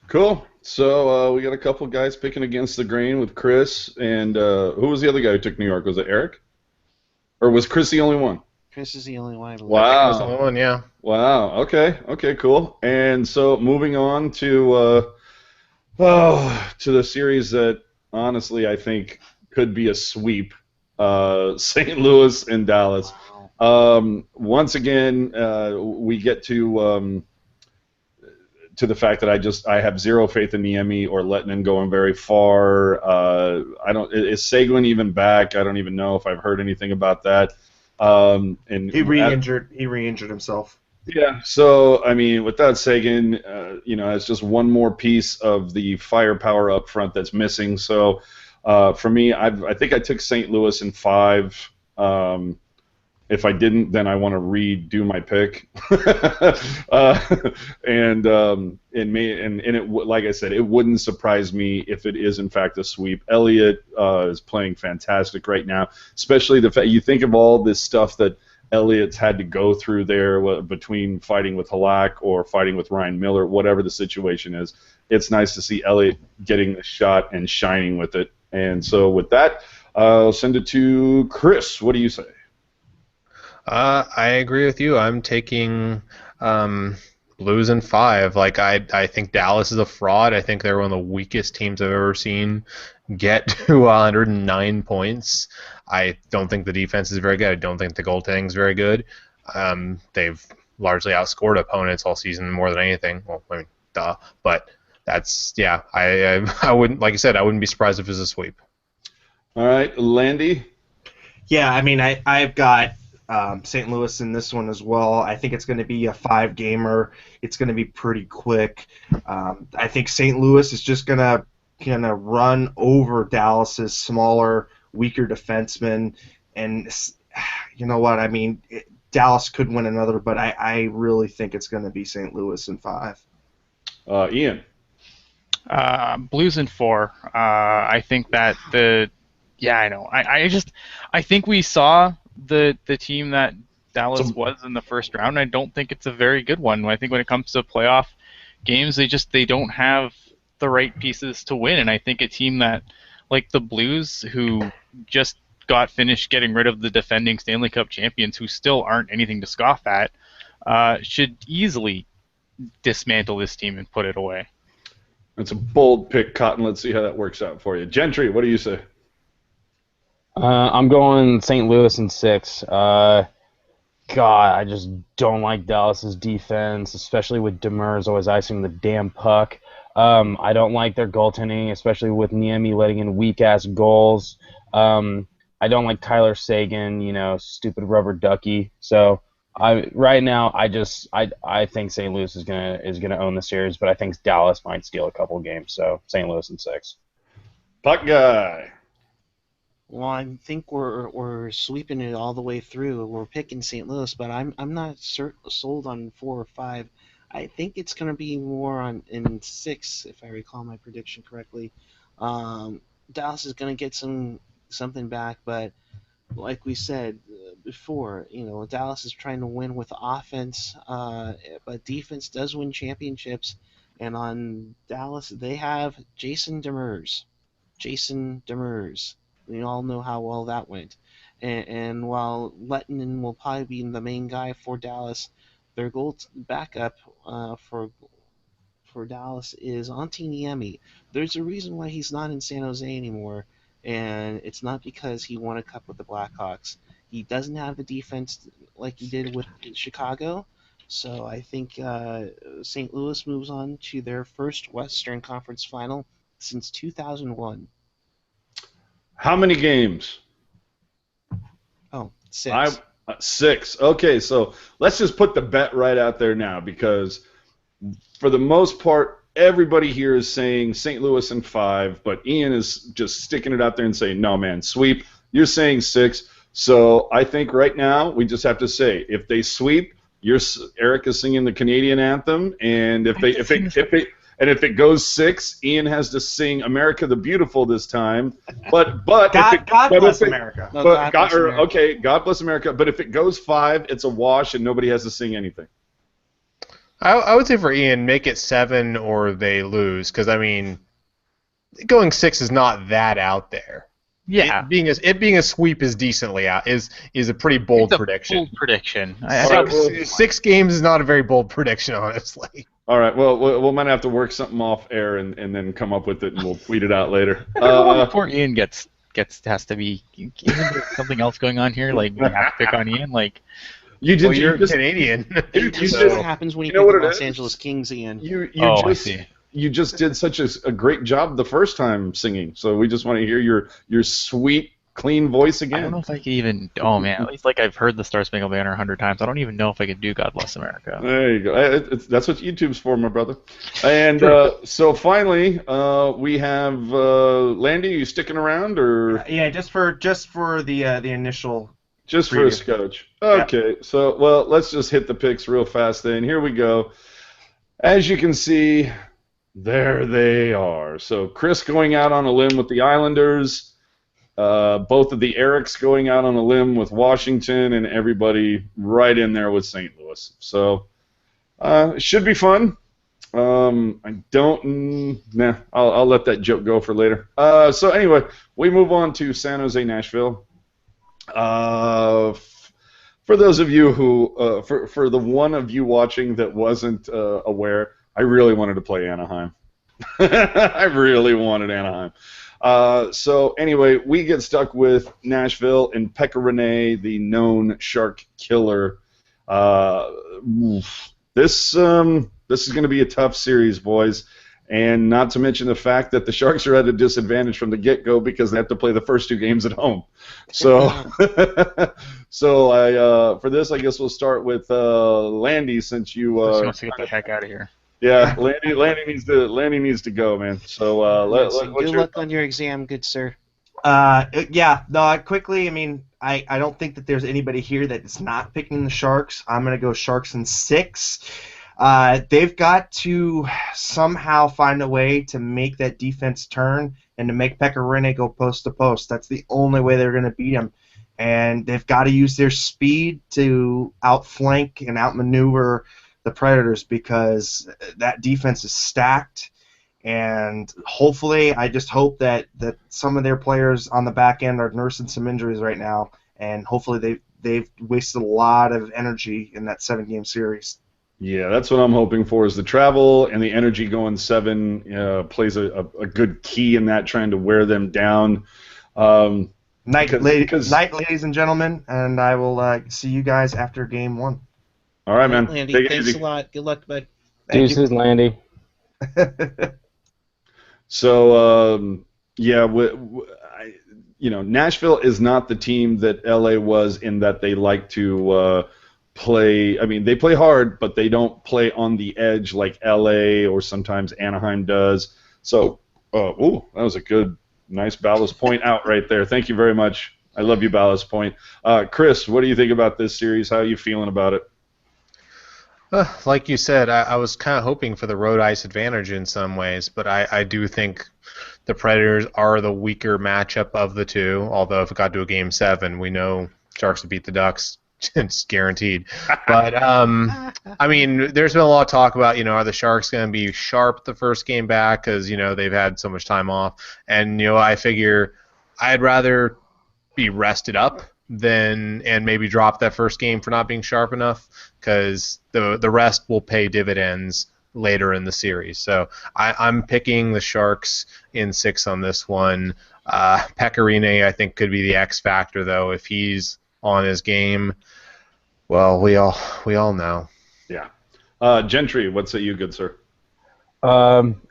Cool. So we got a couple guys picking against the grain with Chris, and who was the other guy who took New York? Was it Eric? Or was Chris the only one? Chris is the only one, I believe. Wow. I think it was the only one, yeah. Wow. Okay, cool. And so moving on to the series that honestly I think could be a sweep, St. Louis and Dallas. Wow. Once again, we get to the fact that I have zero faith in Niemi or Lettinen going very far. Is Seguin even back? I don't even know if I've heard anything about that. And He re-injured himself. Yeah, so I mean, without Seguin, it's just one more piece of the firepower up front that's missing. So for me, I think I took St. Louis in 5. If I didn't, then I want to redo my pick. Like I said, it wouldn't surprise me if it is in fact a sweep. Elliott is playing fantastic right now, especially the fact you think of all this stuff that Elliott's had to go through there between fighting with Halak or fighting with Ryan Miller, whatever the situation is. It's nice to see Elliott getting the shot and shining with it. And so with that, I'll send it to Chris. What do you say? I agree with you. I'm taking Blues in 5. Like I think Dallas is a fraud. I think they're one of the weakest teams I've ever seen get to 109 points. I don't think the defense is very good. I don't think the goaltending is very good. They've largely outscored opponents all season more than anything. Well, I mean, duh. But that's I wouldn't, like I said, I wouldn't be surprised if it was a sweep. All right, Landy. Yeah, I mean, I've got St. Louis in this one as well. I think it's going to be a 5-gamer. It's going to be pretty quick. I think St. Louis is just going to run over Dallas's smaller, weaker defensemen. And you know what? I mean, Dallas could win another, but I really think it's going to be St. Louis in 5. Ian. Blues in 4. I think that I know. I think we saw the team that Dallas was in the first round. I don't think it's a very good one. I think when it comes to playoff games, they don't have the right pieces to win. And I think a team that, like the Blues, who just got finished getting rid of the defending Stanley Cup champions, who still aren't anything to scoff at, should easily dismantle this team and put it away. That's a bold pick, Cotton. Let's see how that works out for you. Gentry, what do you say? I'm going St. Louis in 6. God, I just don't like Dallas's defense, especially with Demers always icing the damn puck. I don't like their goaltending, especially with Niemi letting in weak-ass goals. I don't like Tyler Seguin, stupid rubber ducky. So right now, I think St. Louis is gonna own the series, but I think Dallas might steal a couple games. So St. Louis in 6. Puck guy. Well, I think we're sweeping it all the way through. We're picking St. Louis, but I'm not sold on 4 or 5. I think it's going to be more in 6, if I recall my prediction correctly. Dallas is going to get something back, but like we said before, Dallas is trying to win with offense, but defense does win championships. And on Dallas, they have Jason Demers. We all know how well that went. And while Lettinen will probably be the main guy for Dallas, their goal backup for Dallas is Antti Niemi. There's a reason why he's not in San Jose anymore, and it's not because he won a cup with the Blackhawks. He doesn't have the defense like he did with Chicago, so I think St. Louis moves on to their first Western Conference final since 2001. How many games? Oh, 6. 6. Okay, so let's just put the bet right out there now, because for the most part, everybody here is saying St. Louis in 5, but Ian is just sticking it out there and saying, no, man, sweep. You're saying 6. So I think right now we just have to say, if they sweep, Eric is singing the Canadian anthem, and if it goes 6, Ian has to sing "America the Beautiful" this time. But God bless America. God bless America. But if it goes 5, it's a wash, and nobody has to sing anything. I would say for Ian, make it 7 or they lose, because I mean, going 6 is not that out there. Yeah, it being a sweep is decently out. Is a pretty bold prediction. Bold prediction. 6 games is not a very bold prediction, honestly. All right. Well, we might have to work something off air and then come up with it, and we'll tweet it out later. Before Ian has to be something else going on here. Like we have to pick on Ian. Like you're Canadian. This is what happens when you pick the Los Angeles Kings, Ian. I see. You just did such a great job the first time singing, so we just want to hear your sweet, clean voice again. I don't know if I could even. Oh man, at least like I've heard the Star Spangled Banner 100 times. I don't even know if I could do "God Bless America." There you go. That's what YouTube's for, my brother. And so finally, we have Landy. You sticking around, or Yeah, just for the initial. just for a scotch? Okay. So let's just hit the picks real fast. Then here we go. As you can see, there they are. So Chris going out on a limb with the Islanders. Both of the Erics going out on a limb with Washington, and everybody right in there with St. Louis. So it should be fun. I don't. I'll let that joke go for later. So anyway, we move on to San Jose, Nashville. for those of you who, for the one of you watching that wasn't aware, I really wanted to play Anaheim. I really wanted Anaheim. So anyway, we get stuck with Nashville and Pekka Rinne, the known shark killer. This is going to be a tough series, boys. And not to mention the fact that the Sharks are at a disadvantage from the get-go because they have to play the first two games at home. So, so for this, I guess we'll start with Landy, since you. She wants to get the heck out of here. Yeah, Landy needs to go, man. So good luck on your exam, good sir. Yeah, no, quickly, I mean, I don't think that there's anybody here that is not picking the Sharks. I'm going to go Sharks in 6. They've got to somehow find a way to make that defense turn and to make Pekka Rinne go post to post. That's the only way they're going to beat him. And they've got to use their speed to outflank and outmaneuver the Predators because that defense is stacked. And hopefully, I just hope that some of their players on the back end are nursing some injuries right now. And hopefully they've wasted a lot of energy in that 7-game series. Yeah, that's what I'm hoping for. Is the travel and the energy going 7 plays a good key in that, trying to wear them down. Night, ladies and gentlemen, and I will see you guys after game 1. All right, man. Landy, Take it thanks easy. a lot. Good luck, bud. Deuces, Landy. So Nashville is not the team that LA was in that they like to play. I mean, they play hard, but they don't play on the edge like LA or sometimes Anaheim does. So, that was a good, nice Ballast Point out right there. Thank you very much. I love you, Ballast Point. Chris, what do you think about this series? How are you feeling about it? Like you said, I was kind of hoping for the road ice advantage in some ways, but I do think the Predators are the weaker matchup of the two, although if it got to a Game 7, we know Sharks would beat the Ducks. It's guaranteed. But, I mean, there's been a lot of talk about, are the Sharks going to be sharp the first game back because, they've had so much time off. And, I figure I'd rather be rested up and maybe drop that first game for not being sharp enough because the rest will pay dividends later in the series. So I'm picking the Sharks in 6 on this one. Pekka Rinne, I think, could be the X factor, though. If he's on his game, well, we all know. Yeah. Gentry, what say you, good sir?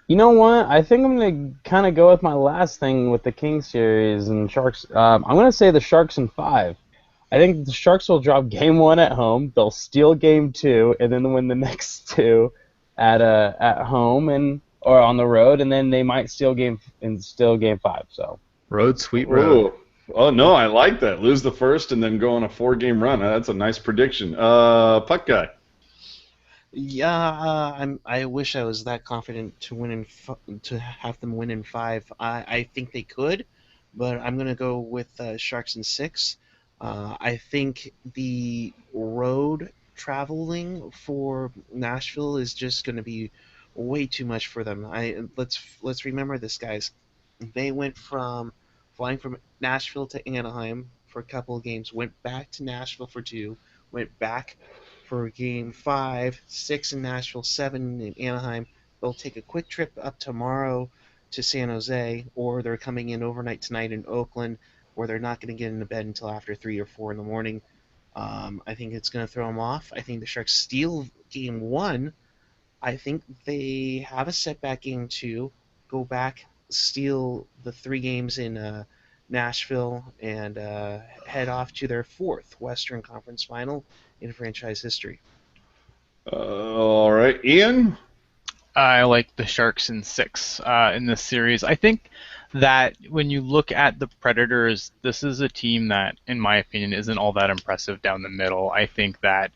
You know what? I think I'm going to kind of go with my last thing with the Kings series and Sharks. I'm going to say the Sharks in 5. I think the Sharks will drop Game 1 at home. They'll steal Game 2 and then win the next 2 at home or on the road, and then they might steal Game 5. So road, sweet road. Ooh. Oh no, I like that. Lose the first and then go on a 4-game run. That's a nice prediction. Puck guy. Yeah, I wish I was that confident to have them win in 5. I think they could, but I'm gonna go with Sharks in 6. I think the road traveling for Nashville is just gonna be way too much for them. Let's remember this, guys. They went from flying from Nashville to Anaheim for a couple of games, went back to Nashville for 2, went back for Game 5, 6 in Nashville, 7 in Anaheim. They'll take a quick trip up tomorrow to San Jose, or they're coming in overnight tonight in Oakland, where they're not going to get into bed until after 3 or 4 in the morning. I think it's going to throw them off. I think the Sharks steal Game 1. I think they have a setback Game 2, go back, steal the 3 games in Nashville, and head off to their 4th Western Conference Final in franchise history. All right, Ian? I like the Sharks in 6 in this series. I think that when you look at the Predators, this is a team that, in my opinion, isn't all that impressive down the middle. I think that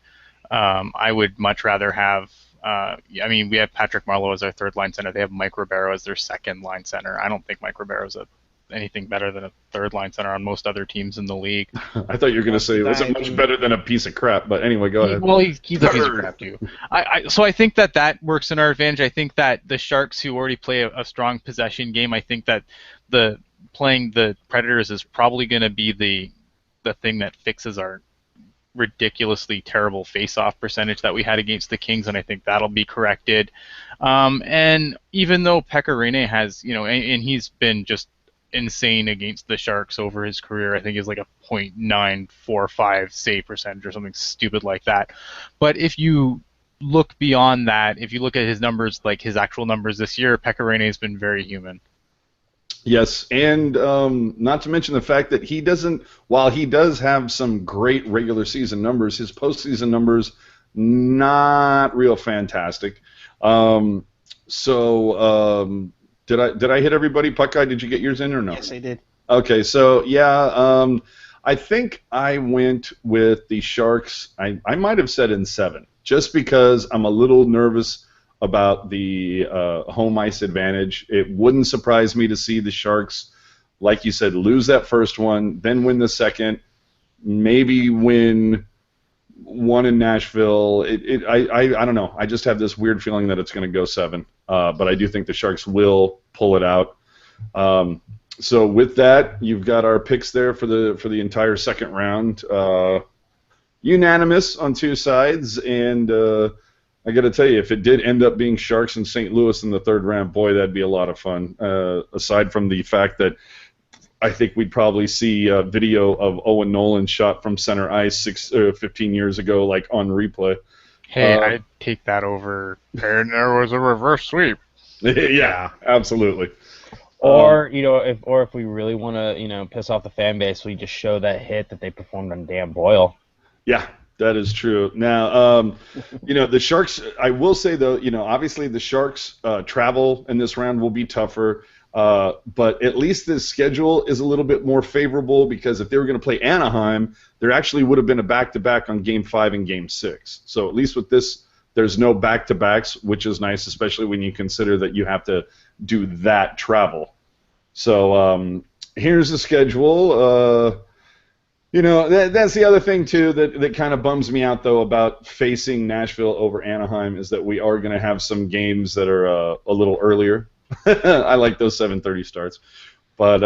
I would much rather have we have Patrick Marleau as our 3rd-line center. They have Mike Ribeiro as their 2nd-line center. I don't think Mike Ribeiro is anything better than a 3rd-line center on most other teams in the league. I thought you were going to say it wasn't much better than a piece of crap, but anyway, go ahead. Well, he's a piece of crap too. So I think that works in our advantage. I think that the Sharks, who already play a strong possession game, I think that playing the Predators is probably going to be the thing that fixes our ridiculously terrible face-off percentage that we had against the Kings, and I think that'll be corrected. And even though Pekka Rinne has, and he's been just insane against the Sharks over his career. I think he's like a .945 save percentage or something stupid like that. But if you look beyond that, if you look at his numbers, like his actual numbers this year, Pekka Rinne has been very human. Yes, and not to mention the fact that he doesn't, while he does have some great regular season numbers, his postseason numbers not real fantastic. Did I hit everybody? Puckeye, did you get yours in or no? Yes, I did. Okay, so yeah, I think I went with the Sharks. I might have said in 7, just because I'm a little nervous about the home ice advantage. It wouldn't surprise me to see the Sharks, like you said, lose that first one, then win the second, maybe win one in Nashville. I don't know. I just have this weird feeling that it's going to go 7, but I do think the Sharks will pull it out. So with that, you've got our picks there for the entire second round, unanimous on 2 sides, and I got to tell you, if it did end up being Sharks and St. Louis in the third round, boy, that'd be a lot of fun. Aside from the fact that I think we'd probably see a video of Owen Nolan shot from center ice 15 years ago, like on replay. Hey, I'd take that over. And there was a reverse sweep. Yeah, absolutely. Or if we really want to piss off the fan base, we just show that hit that they performed on Dan Boyle. Yeah, that is true. Now, the Sharks. I will say though, obviously the Sharks' travel in this round will be tougher. But at least the schedule is a little bit more favorable, because if they were going to play Anaheim, there actually would have been a back-to-back on Game 5 and Game 6. So at least with this, there's no back-to-backs, which is nice, especially when you consider that you have to do that travel. So here's the schedule. That's the other thing, too, that kind of bums me out, though, about facing Nashville over Anaheim, is that we are going to have some games that are a little earlier. I like those 7:30 starts. But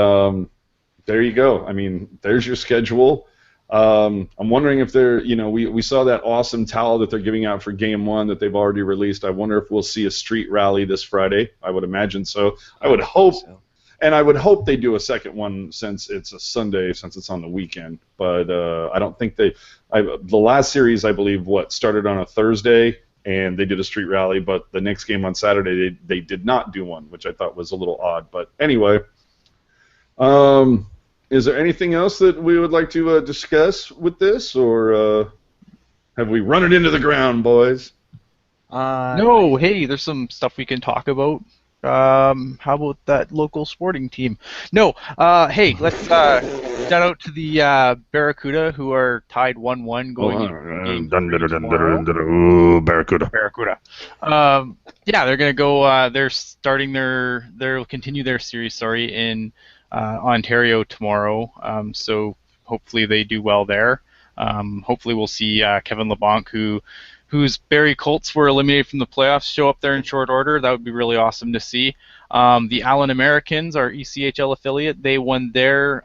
there you go. I mean, there's your schedule. I'm wondering if they're, we saw that awesome towel that they're giving out for Game 1 that they've already released. I wonder if we'll see a street rally this Friday. I would imagine so. I would hope. So. And I would hope they do a second one since it's a Sunday, since it's on the weekend. But I don't think the last series, I believe, started on a Thursday, and they did a street rally, but the next game on Saturday, they did not do one, which I thought was a little odd. But anyway, is there anything else that we would like to discuss with this, or have we run it into the ground, boys? No, hey, there's some stuff we can talk about. How about that local sporting team? No, hey, let's shout out to the Barracuda, who are tied 1-1 going into Game 3 Barracuda. Barracuda. Yeah, they're gonna go. They'll continue their series. In Ontario tomorrow. So hopefully they do well there. Hopefully we'll see Kevin LeBlanc, whose Barrie Colts were eliminated from the playoffs, show up there in short order. That would be really awesome to see. The Allen Americans, our ECHL affiliate, they won their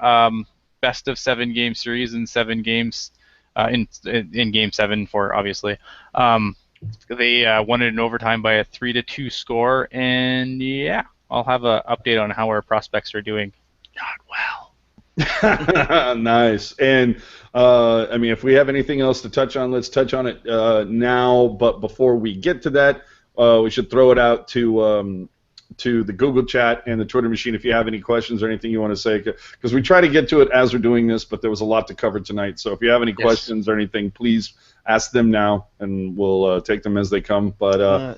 best of 7 game series in 7 games in Game 7 obviously. They won it in overtime by a 3-2 score, and yeah, I'll have an update on how our prospects are doing. Not well. Nice. And if we have anything else to touch on, let's touch on it now. But before we get to that, we should throw it out to the Google chat and the Twitter machine if you have any questions or anything you want to say, because we try to get to it as we're doing this, but there was a lot to cover tonight. So if you have any questions or anything, please ask them now, and we'll take them as they come. But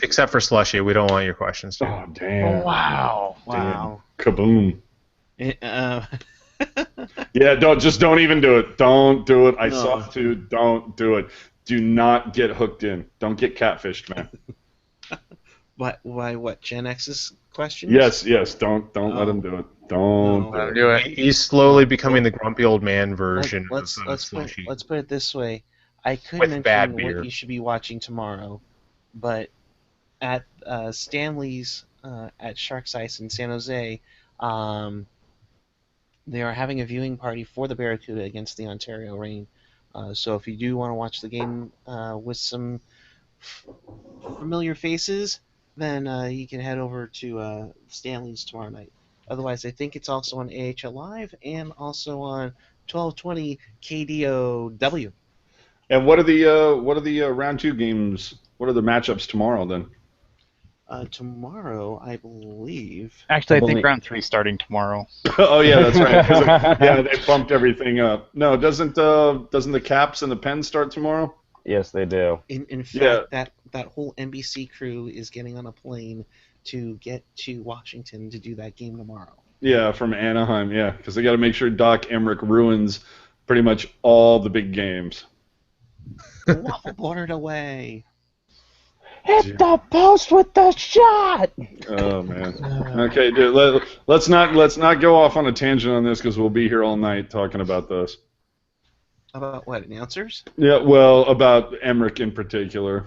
except for Slushy, we don't want your questions. Dude. Oh damn! Oh, wow! Wow! Damn. Kaboom! Yeah, don't even do it. Don't do it. I saw it too. Don't do it. Do not get hooked in. Don't get catfished, man. Why? What? Gen X's questions? Yes. Don't let him do it. Don't let him do it. He's slowly becoming the grumpy old man version of Slushy. Let's put it this way. I could With mention bad what beer. you should be watching tomorrow, but at Stanley's at Sharks Ice in San Jose, they are having a viewing party for the Barracuda against the Ontario Reign. So if you do want to watch the game with some familiar faces, then you can head over to Stanley's tomorrow night. Otherwise, I think it's also on AHL Live and also on 1220 KDOW. And what are the round two games? What are the matchups tomorrow then? Tomorrow, I believe. Actually, I think round 3 starting tomorrow. Oh yeah, that's right. 'Cause yeah, they bumped everything up. No, doesn't the Caps and the Pens start tomorrow? Yes, they do. In fact, Yeah. that whole NBC crew is getting on a plane to get to Washington to do that game tomorrow. Yeah, from Anaheim. Yeah, because they got to make sure Doc Emmerich ruins pretty much all the big games. Waffle board away. Hit the post with the shot. Oh man. Okay, dude. Let's not go off on a tangent on this because we'll be here all night talking about this. About what, announcers? Yeah, well, about Emmerich in particular.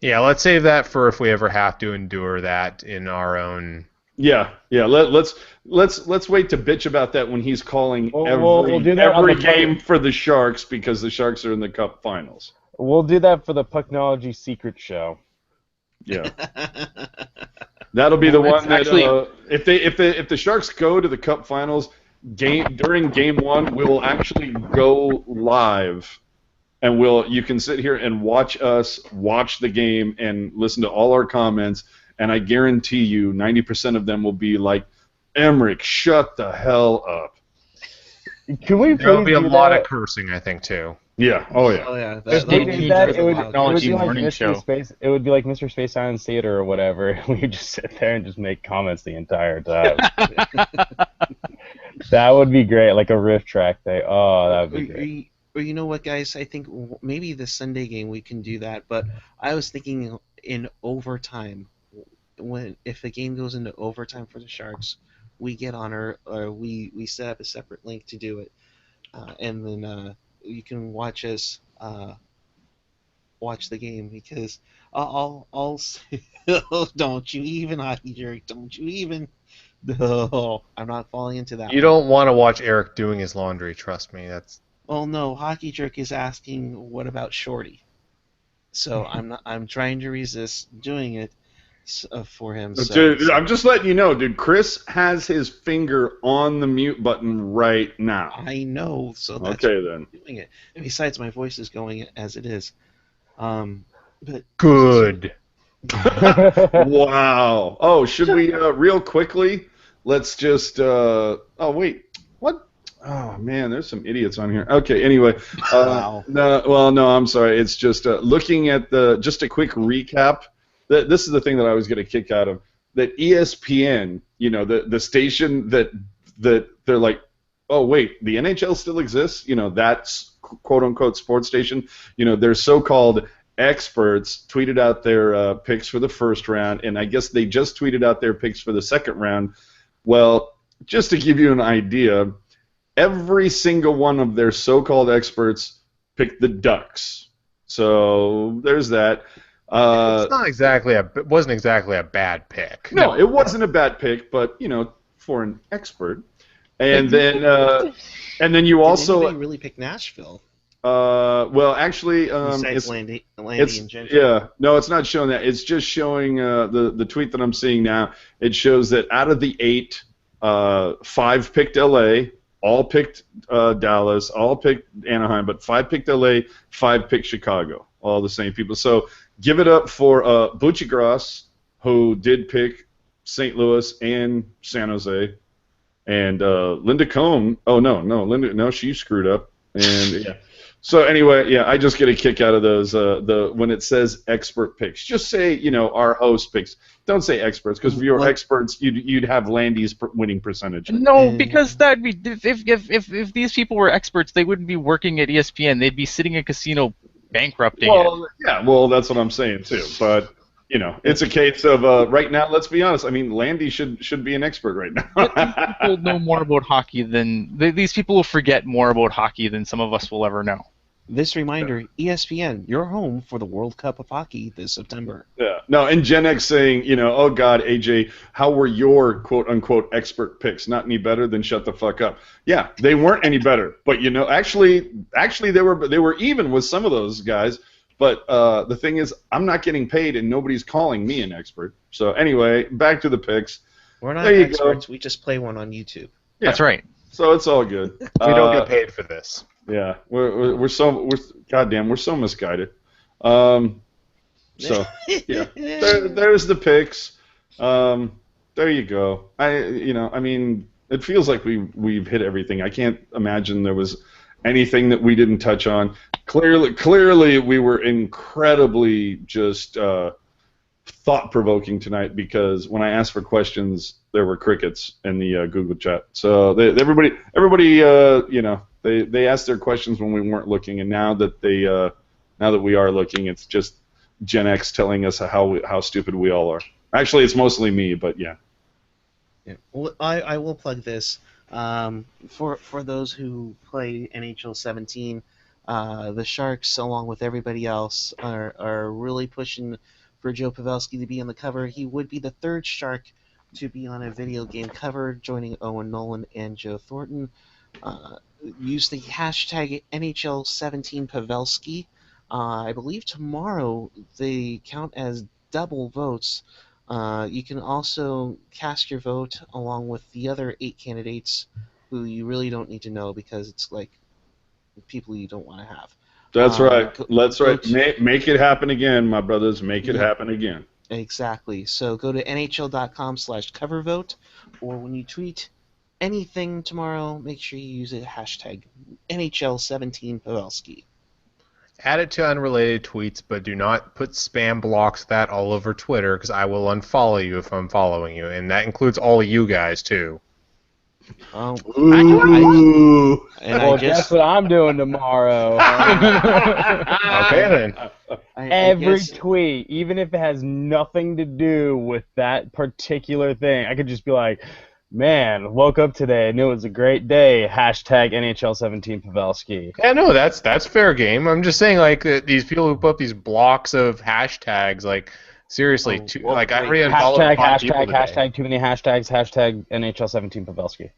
Yeah, let's save that for if we ever have to endure that in our own. Yeah. Let's wait to bitch about that when he's calling We'll do that on every the game for the Sharks because the Sharks are in the Cup Finals. We'll do that for the Pucknology secret show. Yeah. That'll be the Well, one it's that actually- if the Sharks go to the Cup Finals during Game 1, we'll actually go live, and you can sit here and watch us watch the game and listen to all our comments, and I guarantee you 90% of them will be like, Emmerich, shut the hell up. Can we There'll please be a do lot that? of cursing, I think, too. Yeah. Oh yeah. Oh yeah. If Stay we tuned did that, for the it would Technology be like Morning Mystery Show. Space. It would be like Mr. Space Science Theater or whatever. We would just sit there and just make comments the entire time. That would be great, like a riff track thing. Oh, that would be great. Or you know what, guys? I think maybe the Sunday game we can do that. But I was thinking in overtime, if the game goes into overtime for the Sharks, we get on or we set up a separate link to do it, and then you can watch us watch the game because I'll say, oh, don't you even, hockey jerk, don't you even. No, I'm not falling into that. You don't want to watch Eric doing his laundry, trust me. That's. Well, no, Hockey Jerk is asking, what about Shorty? So I'm trying to resist doing it for him. Dude, I'm just letting you know, dude. Chris has his finger on the mute button right now. I know, so that's Okay then. why I'm doing it. And besides, my voice is going as it is. But Good. Wow. Oh, should we real quickly? Let's just. Oh wait. What? Oh man, there's some idiots on here. Okay. Anyway. Wow. No. Well, no. I'm sorry. It's just looking at just a quick recap. This is the thing that I was get a kick out of. That ESPN, the station that they're like, oh wait, the NHL still exists. That's quote unquote sports station. Their so-called experts tweeted out their picks for the first round, and I guess they just tweeted out their picks for the second round. Well, just to give you an idea, every single one of their so-called experts picked the Ducks. So there's that. It's not exactly it wasn't exactly a bad pick. No, it wasn't a bad pick, but for an expert. And then you Did also anybody really pick Nashville? well, actually, Besides it's Landy it's and Gentry. yeah, no, it's not showing that. It's just showing the tweet that I'm seeing now. It shows that out of the 8, 5 picked LA, all picked Dallas, all picked Anaheim, but 5 picked LA, 5 picked Chicago. All the same people. So give it up for Buccigross, who did pick St. Louis and San Jose, and Linda Cohn. Oh Linda, no, she screwed up. And yeah. So anyway, yeah, I just get a kick out of those. When it says expert picks, just say our host picks. Don't say experts, because if you were experts, you'd have Landy's winning percentage. No, because that'd be if these people were experts, they wouldn't be working at ESPN. They'd be sitting in a casino bankrupting it. Yeah, well, that's what I'm saying too. But it's a case of right now. Let's be honest. I mean, Landy should be an expert right now. People know more about hockey than these people will forget more about hockey than some of us will ever know. This reminder, ESPN, your home for the World Cup of Hockey this September. Yeah. No, and Gen X saying, oh God, AJ, how were your quote unquote expert picks? Not any better than shut the fuck up. Yeah, they weren't any better, but actually they were even with some of those guys. But the thing is, I'm not getting paid, and nobody's calling me an expert. So anyway, back to the picks. We're not There you experts. go. We just play one on YouTube. Yeah. That's right. So it's all good. We don't get paid for this. Yeah, we're so misguided. So yeah, there's the picks. There you go. I mean, it feels like we've hit everything. I can't imagine there was anything that we didn't touch on. Clearly, we were incredibly just thought-provoking tonight because when I asked for questions, there were crickets in the Google chat. So everybody, they asked their questions when we weren't looking, and now that we are looking, it's just Gen X telling us how stupid we all are. Actually, it's mostly me, but yeah. Yeah. Well, I will plug this. For those who play NHL 17, the Sharks, along with everybody else, are really pushing for Joe Pavelski to be on the cover. He would be the third Shark to be on a video game cover, joining Owen Nolan and Joe Thornton. Use the hashtag NHL17Pavelski. I believe tomorrow they count as double votes. You can also cast your vote along with the other 8 candidates who you really don't need to know because it's like people you don't want to have. That's right. That's right. to- Make it happen again, my brothers. Make it happen again. Exactly. So go to nhl.com/covervote, or when you tweet anything tomorrow, make sure you use a hashtag NHL17Pavelski. Add it to unrelated tweets, but do not put spam blocks that all over Twitter because I will unfollow you if I'm following you, and that includes all of you guys too. Ooh. Guess what I'm doing tomorrow? Okay then. Every tweet, even if it has nothing to do with that particular thing, I could just be like, man, woke up today, knew it was a great day, hashtag NHL17Pavelski. Yeah, no, that's fair game. I'm just saying, like, these people who put these blocks of hashtags, like, seriously, I already unfollowed five people today. Hashtag too many hashtags, hashtag NHL17Pavelski.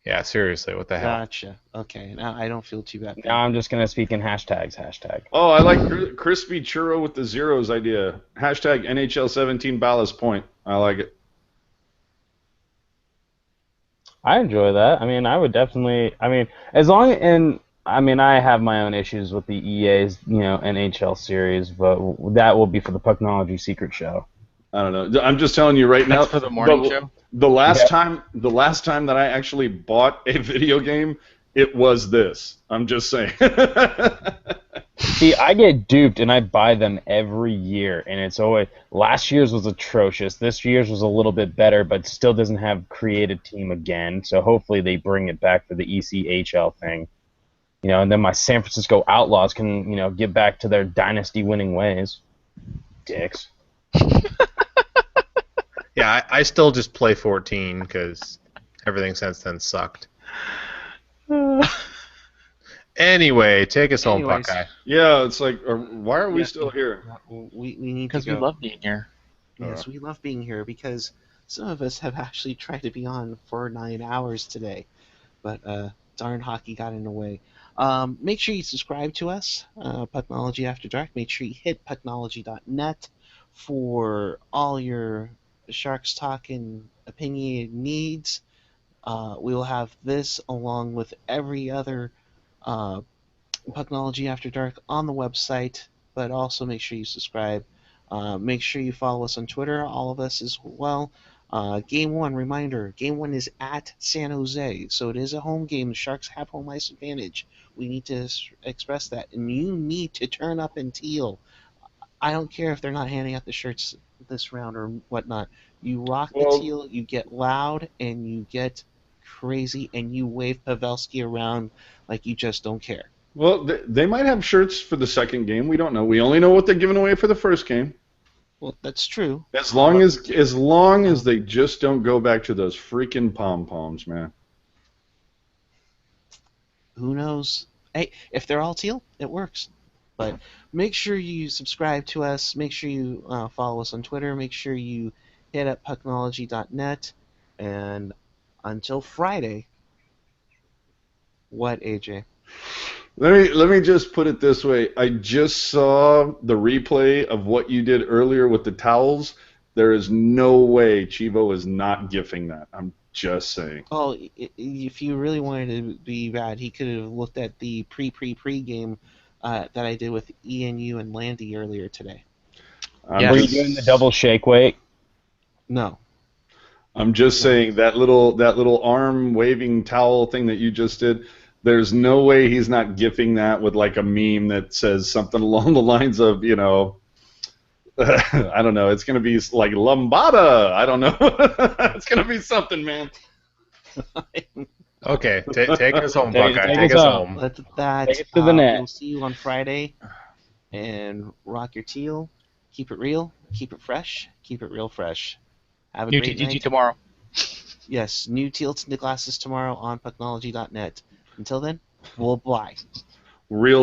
Yeah, seriously, what the hell? Gotcha. Okay, now I don't feel too bad. Now I'm just going to speak in hashtags, hashtag. Oh, I like crispy churro with the zeros idea. Hashtag NHL17 Ballast Point. I like it. I enjoy that. I mean, I would definitely. I mean, I have my own issues with the EA's, NHL series, but that will be for the Pucknology secret show. I don't know. I'm just telling you right now. That's for the morning show. The last time that I actually bought a video game, it was this. I'm just saying. See, I get duped and I buy them every year, and it's always last year's was atrocious. This year's was a little bit better, but still doesn't have creative team again. So hopefully they bring it back for the ECHL thing, and then my San Francisco Outlaws can get back to their dynasty winning ways. Dicks. Yeah, I still just play 14 because everything since then sucked. Anyway, take us home, Buckeye. Yeah, it's like, why are we still here? We need to Because we love being here. Yes, we love being here because some of us have actually tried to be on for 9 hours today, but darn hockey got in the way. Make sure you subscribe to us, Pucknology After Dark. Make sure you hit pucknology.net for all your Sharks Talk and opinionated needs. We will have this along with every other Pucknology After Dark on the website, but also make sure you subscribe. Make sure you follow us on Twitter, all of us as well. Game 1, reminder, Game 1 is at San Jose, so it is a home game. The Sharks have home ice advantage. We need to express that, and you need to turn up in teal. I don't care if they're not handing out the shirts this round or whatnot. You rock the teal, you get loud, and you get crazy, and you wave Pavelski around like you just don't care. Well, they might have shirts for the second game. We don't know. We only know what they're giving away for the first game. Well, that's true. As long as they just don't go back to those freaking pom-poms, man. Who knows? Hey, if they're all teal, it works. But make sure you subscribe to us. Make sure you follow us on Twitter. Make sure you hit up pucknology.net. And until Friday, what, AJ? Let me just put it this way. I just saw the replay of what you did earlier with the towels. There is no way Chivo is not gifting that. I'm just saying. Oh, if you really wanted to be bad, he could have looked at the pre game that I did with ENU and Landy earlier today. I'm Were you just, doing the double shake weight? No. I'm just saying that little arm waving towel thing that you just did. There's no way he's not gifting that with like a meme that says something along the lines of, I don't know. It's gonna be like lambada. I don't know. It's gonna be something, man. Okay, take us home, Take Buckeye. us Take us home. home. That's that. Take it to the net. We'll see you on Friday. And rock your teal. Keep it real. Keep it fresh. Keep it real fresh. Have a New great TTG night. tomorrow. Yes, new teal tinted glasses tomorrow on Pucknology.net. Until then, we'll bye. Real